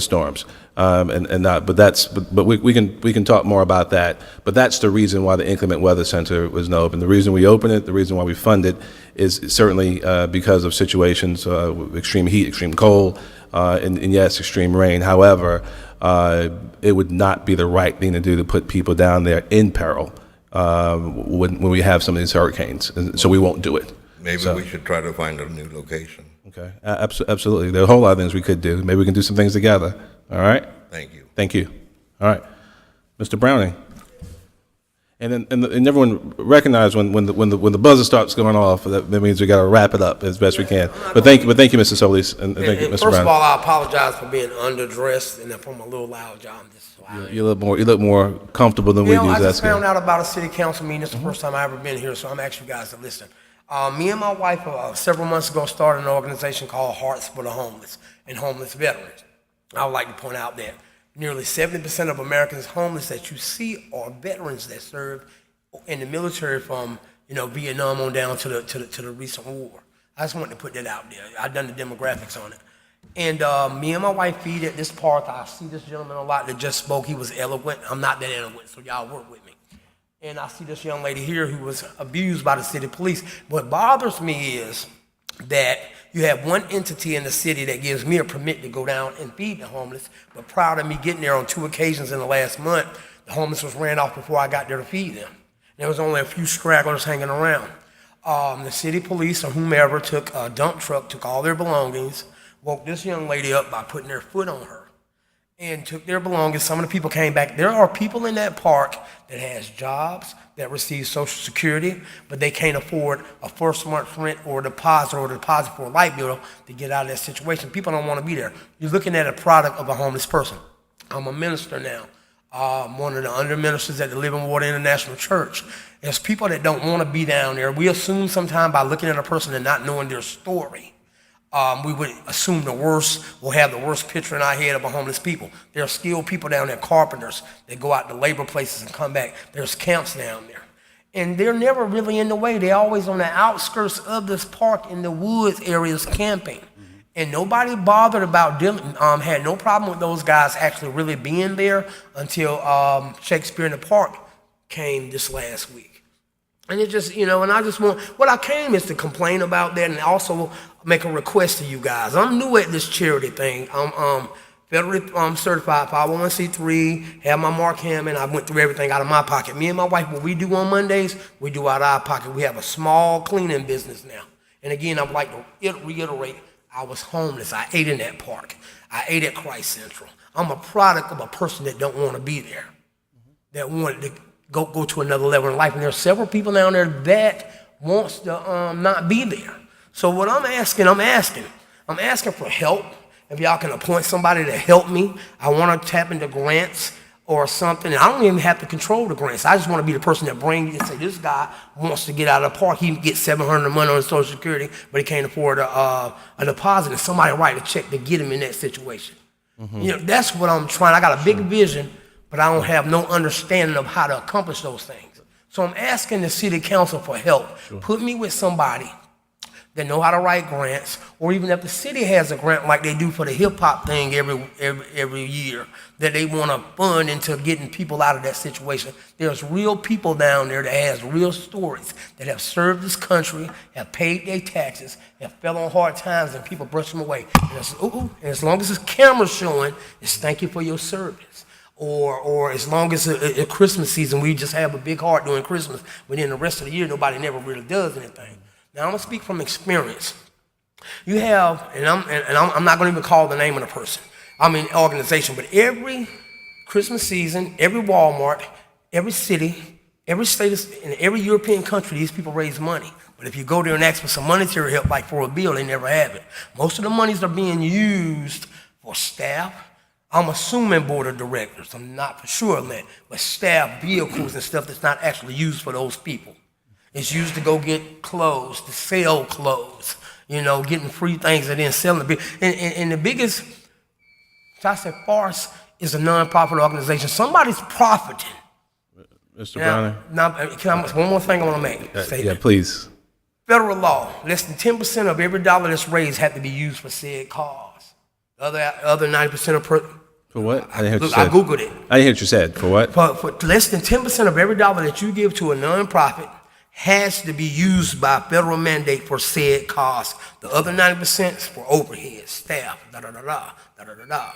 we can talk more about that. But that's the reason why the Inclement Weather Center was not open. The reason we open it, the reason why we fund it, is certainly because of situations, extreme heat, extreme cold, and yes, extreme rain. However, it would not be the right thing to do to put people down there in peril when we have some of these hurricanes. And so we won't do it. Maybe we should try to find a new location. Okay, absolutely. There are a whole lot of things we could do. Maybe we can do some things together. All right? Thank you. Thank you. All right. Mr. Browning. And everyone recognize when the buzzer starts going off, that means we got to wrap it up as best we can. But thank you, Mr. Solis, and thank you, Mr. First Brown. of all, I apologize for being underdressed and if I'm a little loud, y'all. I'm just so You look more comfortable than we do. I That's just found good. out about a city council meeting. This is the first time I've ever been here, so I'm asking you guys to listen. Me and my wife several months ago started an organization called Hearts for the Homeless and Homeless Veterans. I would like to point out that nearly 70% of Americans homeless that you see are veterans that served in the military from Vietnam on down to the recent war. I just wanted to put that out there. I've done the demographics on it. And me and my wife feed at this park. I see this gentleman a lot that just spoke. He was eloquent. I'm not that eloquent, so y'all work with me. And I see this young lady here who was abused by the city police. What bothers me is that you have one entity in the city that gives me a permit to go down and feed the homeless, but prior to me getting there on 2 occasions in the last month, the homeless was ran off before I got there to feed them. There was only a few stragglers hanging around. The city police or whomever took a dump truck, took all their belongings, woke this young lady up by putting their foot on her, and took their belongings. Some of the people came back. There are people in that park that has jobs, that receive Social Security, but they can't afford a first month's rent or a deposit for a light bill to get out of that situation. People don't want to be there. You're looking at a product of a homeless person. I'm a minister now. One of the under ministers at the Living Water International Church. There's people that don't want to be down there. We assume sometimes by looking at a person and not knowing their story, we would assume the worst, we'll have the worst picture in our head of a homeless people. There are skilled people down there, carpenters, that go out to labor places and come back. There's camps down there. And they're never really in the way. They're always on the outskirts of this park in the woods areas camping. And nobody bothered about dealing, had no problem with those guys actually really being there until Shakespeare in the Park came this last week. And it just, and I just what I came is to complain about that and also make a request to you guys. I'm new at this charity thing. I'm federally certified 501c3, have my Mark Hammond. I went through everything out of my pocket. Me and my wife, what we do on Mondays, we do out of our pocket. We have a small cleaning business now. And again, I'd like to reiterate, I was homeless. I ate in that park. I ate at Christ Central. I'm a product of a person that don't want to be there, that wanted to go to another level in life. And there are several people down there that wants to not be there. So what I'm asking for help. If y'all can appoint somebody to help me, I want to tap into grants or something. And I don't even have to control the grants. I just want to be the person that brings you and say, this guy wants to get out of the park. He can get $700 a month on his Social Security, but he can't afford a deposit. And somebody write a check to get him in that situation. Mm-hmm. That's what I'm trying. I got a big vision, but I don't have no understanding of how to accomplish those things. So I'm asking the city council for help. Sure. Put me with somebody that know how to write grants, or even if the city has a grant like they do for the hip hop thing every year that they want to fund into getting people out of that situation. There's real people down there that has real stories that have served this country, have paid their taxes, have fell on hard times, and people brush them away. And as long as this camera's showing, it's thank you for your service. Or as long as a Christmas season, we just have a big heart during Christmas, but then the rest of the year, nobody never really does anything. Now, I'm going to speak from experience. You have, and I'm not going to even call the name of the person, organization, but every Christmas season, every Walmart, every city, every state, in every European country, these people raise money. But if you go there and ask for some monetary help, like for a bill, they never have it. Most of the monies are being used for staff. I'm assuming board of directors. I'm not for sure on that. But staff, vehicles, and stuff that's not actually used for those people. It's used to go get clothes, to sell clothes, getting free things and then selling the big. And the biggest, farce is a nonprofit organization. Somebody's profiting. Mr. Browner? One more thing I want to make. Yeah, please. Federal law, less than 10% of every dollar that's raised had to be used for said cause. Other 90% of For what? I didn't hear what you I said. Googled it. I didn't hear what you said. For what? For less than 10% of every dollar that you give to a nonprofit has to be used by federal mandate for said cause. The other 90% is for overhead, staff, da-da-da-da.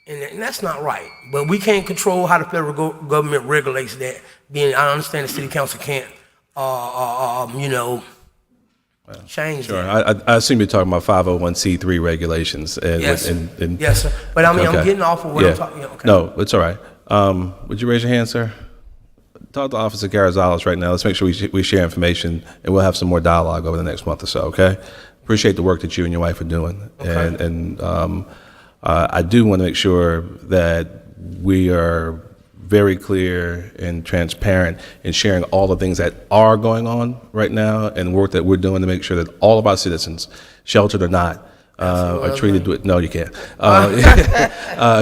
And that's not right. But we can't control how the federal government regulates that. I understand the city council can't, change that. I assume you're talking about 501c3 regulations. Yes, yes, sir. But I'm getting off of what I'm talking about. Okay. No, it's all right. Would you raise your hand, sir? talk to Officer Garazales right now. Let's make sure we share information, and we'll have some more dialogue over the next month or so, okay? Appreciate the work that you and your wife are doing. Okay. And I do want to make sure that we are very clear and transparent in sharing all the things that are going on right now and work that we're doing to make sure that all of our citizens, sheltered or not, are treated with, no, you can't,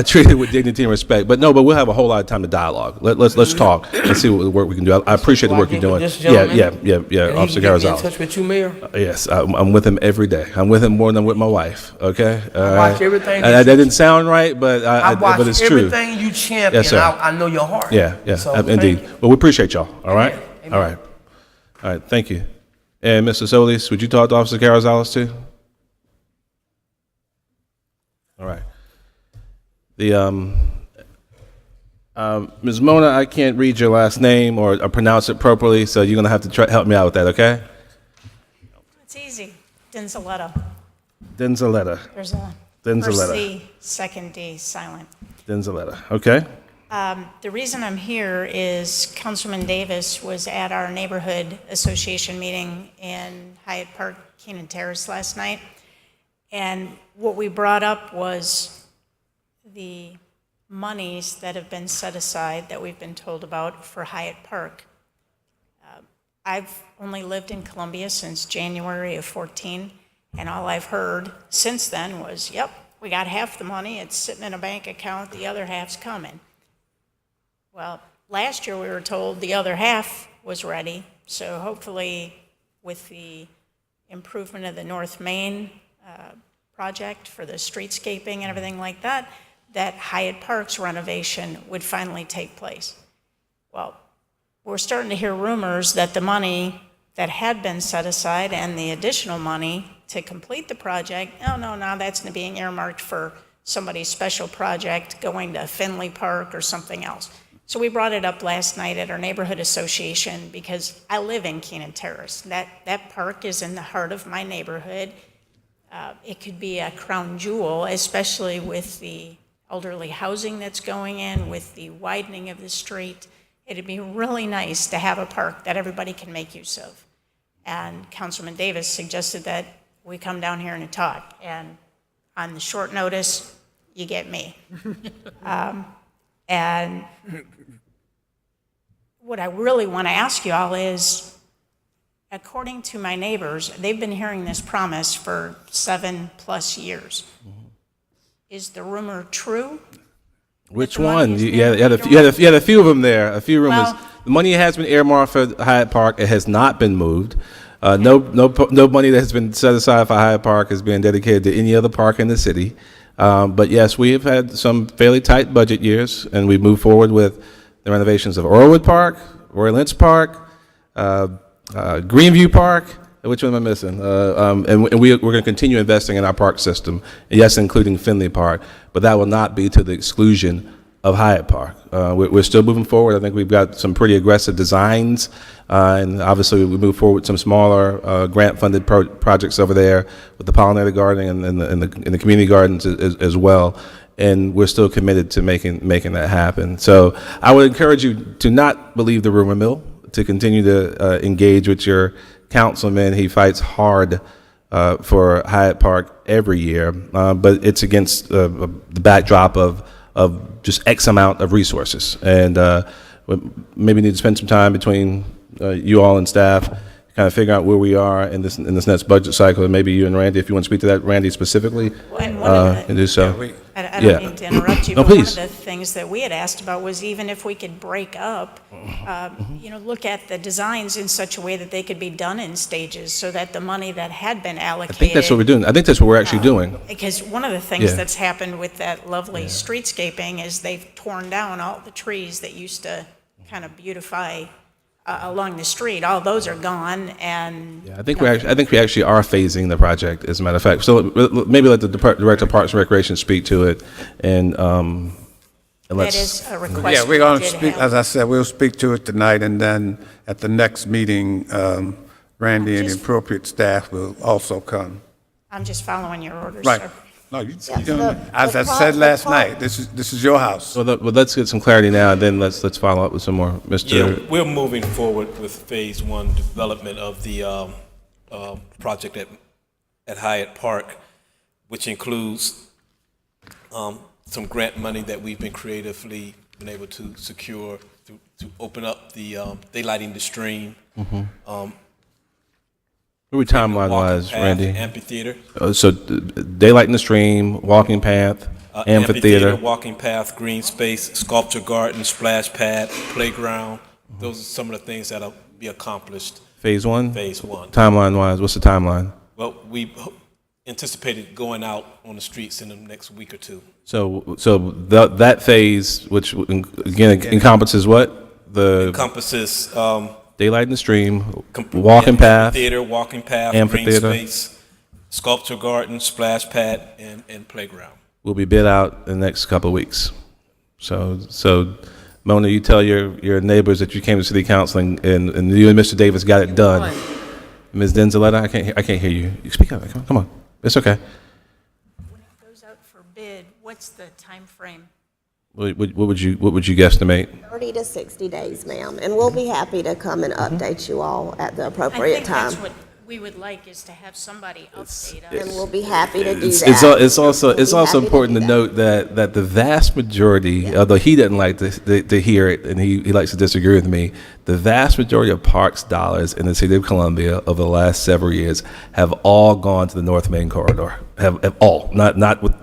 treated with dignity and respect. But we'll have a whole lot of time to dialogue. Let's talk and see what work we can do. I appreciate the work you're doing. Yeah. Officer Garazales. In touch with you, Mayor? Yes, I'm with him every day. I'm with him more than I'm with my wife. Okay. I watch everything. That didn't sound right, but but it's true. Everything you champion. Yes, sir. I know your heart. Yeah. So, Indeed. Well, we appreciate y'all. All right. Amen. All right. Thank you. And Mr. Solis, would you talk to Officer Garazales too? All right. Ms. Mona, I can't read your last name or pronounce it properly, so you're going to have to help me out with that, okay? It's easy. Denzaletta. Denzaletta. There's a Denzaletta. first C, second D, silent. Denzaletta. Okay. The reason I'm here is Councilman Davis was at our neighborhood association meeting in Hyatt Park, Keenan Terrace last night. And what we brought up was the monies that have been set aside that we've been told about for Hyatt Park. I've only lived in Columbia since January of 14, and all I've heard since then was, yep, we got half the money, it's sitting in a bank account, the other half's coming. Well, last year we were told the other half was ready, so hopefully with the improvement of the North Main project for the streetscaping and everything like that, that Hyatt Park's renovation would finally take place. Well, we're starting to hear rumors that the money that had been set aside and the additional money to complete the project, now that's being earmarked for somebody's special project going to Finley Park or something else. So we brought it up last night at our neighborhood association because I live in Keenan Terrace. That park is in the heart of my neighborhood. It could be a crown jewel, especially with the elderly housing that's going in, with the widening of the street. It'd be really nice to have a park that everybody can make use of. And Councilman Davis suggested that we come down here and talk. And on the short notice, you get me. And what I really want to ask you all is, according to my neighbors, they've been hearing this promise for 7+ years. Is the rumor true? Which one? You had a few of them there. A few rumors. Well, the money has been earmarked for Hyatt Park. It has not been moved. No money that has been set aside for Hyatt Park is being dedicated to any other park in the city. But yes, we have had some fairly tight budget years, and we moved forward with the renovations of Orwood Park, Roy Lynch Park, Greenview Park. Which one am I missing? And we're going to continue investing in our park system, yes, including Finley Park, but that will not be to the exclusion of Hyatt Park. We're still moving forward. I think we've got some pretty aggressive designs, and obviously we move forward with some smaller grant-funded projects over there with the pollinator gardening and the community gardens as well. And we're still committed to making that happen. So I would encourage you to not believe the rumor mill, to continue to engage with your councilman. He fights hard for Hyatt Park every year, but it's against the backdrop of just X amount of resources. And we maybe need to spend some time between you all and staff, kind of figure out where we are in this next budget cycle, and maybe you and Randy, if you want to speak to that, Randy specifically, and do so. I don't mean to interrupt you, No, but please. one of the things that we had asked about was even if we could break up, look at the designs in such a way that they could be done in stages so that the money that had been allocated. I think that's what we're doing. I think that's what we're actually doing. Because one of the things that's happened with that lovely streetscaping is they've torn down all the trees that used to kind of beautify along the street. All those are gone, and I think we actually are phasing the project, as a matter of fact. So maybe let the Director of Parks and Recreation speak to it, and let's. that is a request. Yeah, we're going to we did speak, have. as I said, we'll speak to it tonight, and then at the next meeting, Randy and the appropriate staff will also come. I'm just following your orders, Right. sir. No, you, Yeah, as I the said last pro- night, this is your house. Well, let's get some clarity now, and then let's follow up with some more. Mr. Yeah, we're moving forward with phase one development of the project at Hyatt Park, which includes some grant money that we've been creatively been able to secure to open up the daylighting the stream. Where we timeline-wise, path, Randy? amphitheater. So daylight in the stream, walking path, amphitheater. Walking path, green space, sculpture garden, splash pad, playground. Those are some of the things that'll be accomplished. Phase one? Phase one. Timeline-wise, what's the timeline? Well, we anticipated going out on the streets in the next week or two. So that phase, which again encompasses what? Encompasses daylight in the stream, walking path, theater, walking path, amphitheater, green space, sculpture garden, splash pad, and playground. Will be bid out in the next couple of weeks. So Mona, you tell your neighbors that you came to city council and you and Mr. Davis got it done. Ms. Denzaletta, I can't hear you. You speak up. Come on. It's okay. When it goes out for bid, what's the time frame? What would you guesstimate? 30 to 60 days, ma'am, and we'll be happy to come and update you all at the I appropriate think time. that's what we would like, is to have somebody update us. And we'll be happy to do It's that. also important to note that the vast majority, although he doesn't like to hear it and he likes to disagree with me, the vast majority of parks dollars in the city of Columbia over the last several years have all gone to the North Main corridor. Have all, not with.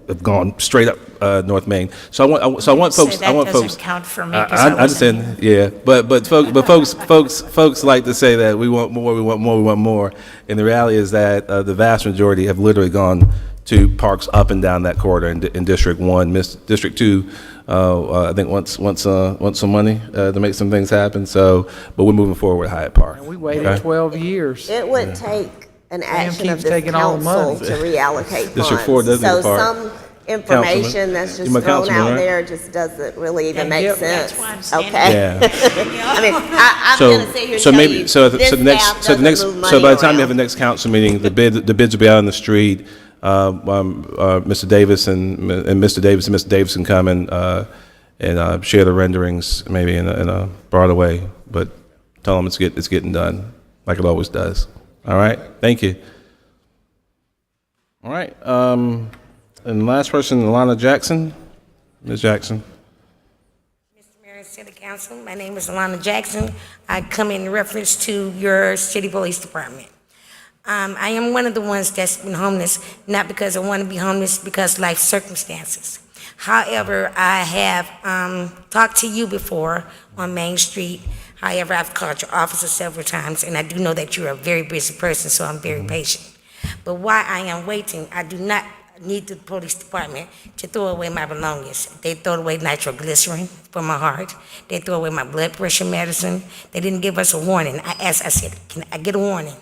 Have gone straight up North Main. So I want folks. That doesn't count for me. I understand. Yeah, but folks like to say that we want more. And the reality is that the vast majority have literally gone to parks up and down that corridor in District 1. District 2, I think wants some money to make some things happen. So, but we're moving forward with Hyatt Park. And we waited 12 years. It would take an action of keeps this taking all the council money. to reallocate funds. District 4 doesn't So need a park. some information that's just You're my thrown councilman, out right? there just doesn't really even make Yep. sense. That's why I'm standing Okay? Yeah. I mean, I'm gonna sit here and so tell maybe you, so this the next staff so the next doesn't move so by money the time you have around. the next council meeting, the bids will be out on the street. Mr. Davis and Mr. Davis can come and share the renderings maybe in a broader way, but tell them it's getting done like it always does. All right, thank you. All right, and the last person, Alana Jackson. Ms. Jackson. Mr. Mayor and City Council, my name is Alana Jackson. I come in reference to your city police department. I am one of the ones that's been homeless, not because I want to be homeless, because life circumstances. However, I have talked to you before on Main Street. However, I've called your office several times, and I do know that you're a very busy person, so I'm very patient. But while I am waiting, I do not need the police department to throw away my belongings. They throw away nitroglycerin for my heart. They throw away my blood pressure medicine. They didn't give us a warning. I said, can I get a warning?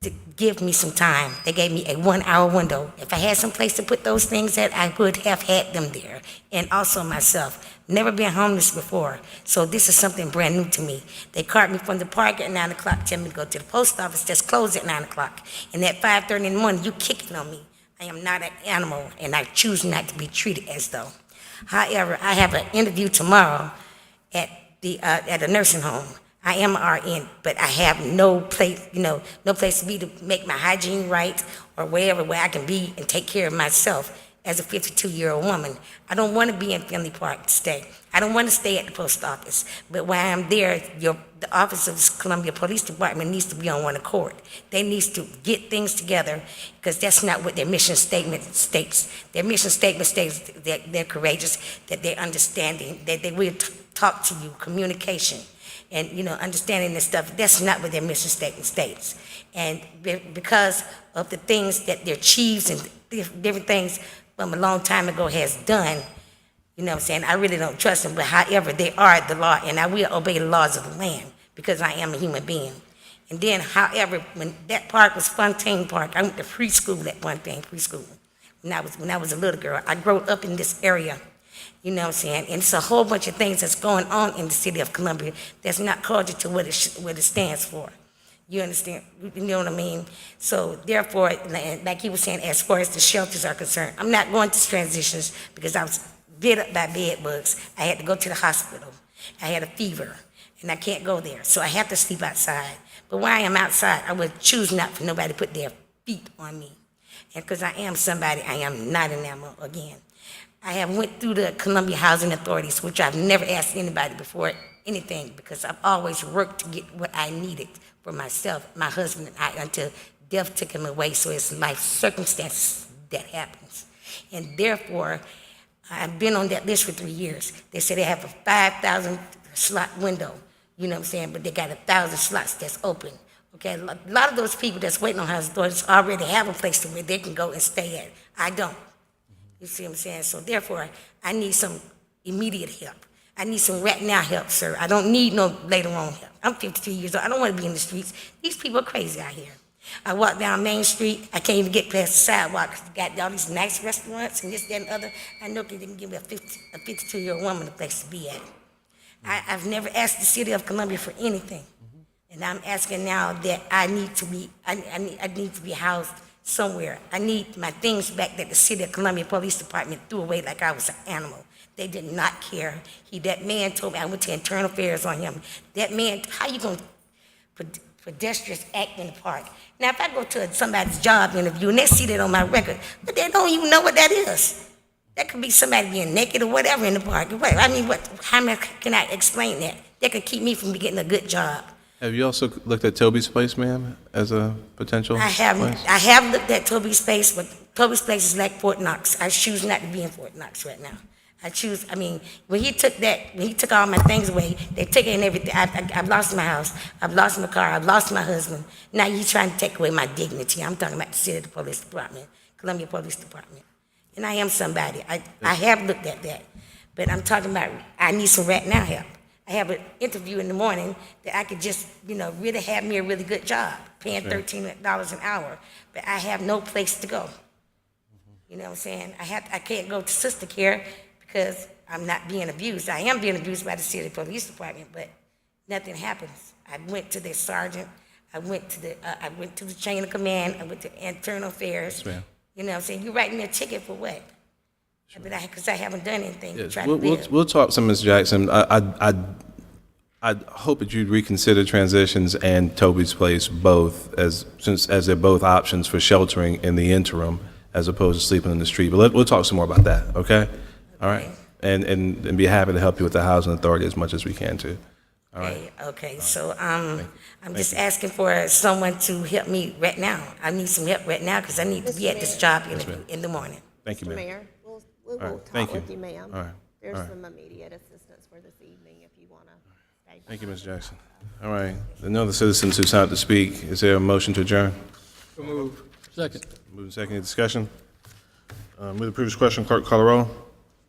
To give me some time. They gave me a 1-hour window. If I had some place to put those things at, I would have had them there. And also myself. Never been homeless before, so this is something brand new to me. They cart me from the park at 9 o'clock, tell me to go to the post office that's closed at 9 o'clock. And at 5:30 in the morning, you kicking on me. I am not an animal, and I choose not to be treated as though. However, I have an interview tomorrow at a nursing home. I am an RN, but I have no place, no place to be to make my hygiene right or wherever where I can be and take care of myself as a 52-year-old woman. I don't want to be in Finley Park to stay. I don't want to stay at the post office. But while I'm there, the Office of Columbia Police Department needs to be on one accord. They need to get things together, because that's not what their mission statement states. Their mission statement states that they're courageous, that they're understanding, that they will talk to you, communication, and understanding this stuff. That's not what their mission statement states. And because of the things that their chiefs and different things from a long time ago has done, I really don't trust them. But however, they are the law, and I will obey the laws of the land, because I am a human being. And then, however, when that park was Fontaine Park, I went to preschool at Fontaine Preschool when I was a little girl. I grew up in this area. And it's a whole bunch of things that's going on in the city of Columbia that's not cordial to what it stands for. You understand? You know what I mean? So therefore, like he was saying, as far as the shelters are concerned, I'm not going to transitions because I was bit up by bed bugs. I had to go to the hospital. I had a fever, and I can't go there. So I have to sleep outside. But when I am outside, I would choose not for nobody to put their feet on me. And because I am somebody, I am not an animal again. I have went through the Columbia Housing Authorities, which I've never asked anybody before anything, because I've always worked to get what I needed for myself, my husband and I, until death took him away. So it's life circumstances that happens. And therefore, I've been on that list for 3 years. They say they have a 5,000 slot window, you know what I'm saying, but they got 1,000 slots that's open. Okay, a lot of those people that's waiting on housing authorities already have a place to where they can go and stay at. I don't. You see what I'm saying? So therefore, I need some immediate help. I need some right now help, sir. I don't need no later on help. I'm 52 years old. I don't want to be in the streets. These people are crazy out here. I walk down Main Street. I can't even get past the sidewalk because they got all these nice restaurants and this, that, and other. I know they didn't give a 52-year-old woman a place to be at. I've never asked the city of Columbia for anything. And I'm asking now that I need to be housed somewhere. I need my things back that the City of Columbia Police Department threw away like I was an animal. They did not care. That man told me, I went to internal affairs on him. That man, how you going to pedestrians act in the park? Now, if I go to somebody's job interview and they see that on my record, but they don't even know what that is. That could be somebody being naked or whatever in the park. I mean, how can I explain that? That could keep me from getting a good job. Have you also looked at Toby's Place, ma'am, as a potential place? I have looked at Toby's Place, but Toby's Place is like Fort Knox. I choose not to be in Fort Knox right now. When he took all my things away, they took it and everything. I've lost my house, I've lost my car, I've lost my husband. Now you're trying to take away my dignity. I'm talking about the City Police Department, Columbia Police Department. And I am somebody. I have looked at that. But I'm talking about I need some right now help. I have an interview in the morning that I could just, really have me a really good job, paying $13 an hour. But I have no place to go. You know what I'm saying? I can't go to sister care because I'm not being abused. I am being abused by the City Police Department, but nothing happens. I went to the sergeant. I went to the chain of command. I went to internal affairs. Yes, ma'am. You know what I'm saying? You writing me a ticket for what? Because I haven't done anything to Yes, try to live. we'll talk some, Ms. Jackson. I hope that you'd reconsider transitions and Toby's Place both, as they're both options for sheltering in the interim, as opposed to sleeping in the street. But we'll talk some more about that, okay? All right? And be happy to help you with the housing authority as much as we can too. All right? Okay, so I'm just asking for someone to help me right now. I need some help right now because I need to be at this job in the morning. Thank you, Mr. ma'am. Mayor, we'll right, talk thank you. with you, ma'am. All right, There's all right. some immediate assistance for this evening if you want to stay. Thank you, Ms. Jackson. All right. There are no other citizens who signed up to speak. Is there a motion to adjourn? So move. Second. Moving second, any discussion? Move the previous question, clerk call the roll.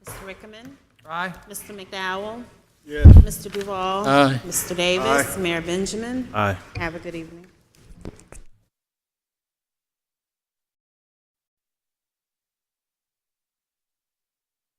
Mr. Rickerman? Aye. Mr. McDowell? Yes. Mr. Duval? Aye. Mr. Davis? Mayor Benjamin? Aye. Have a good evening.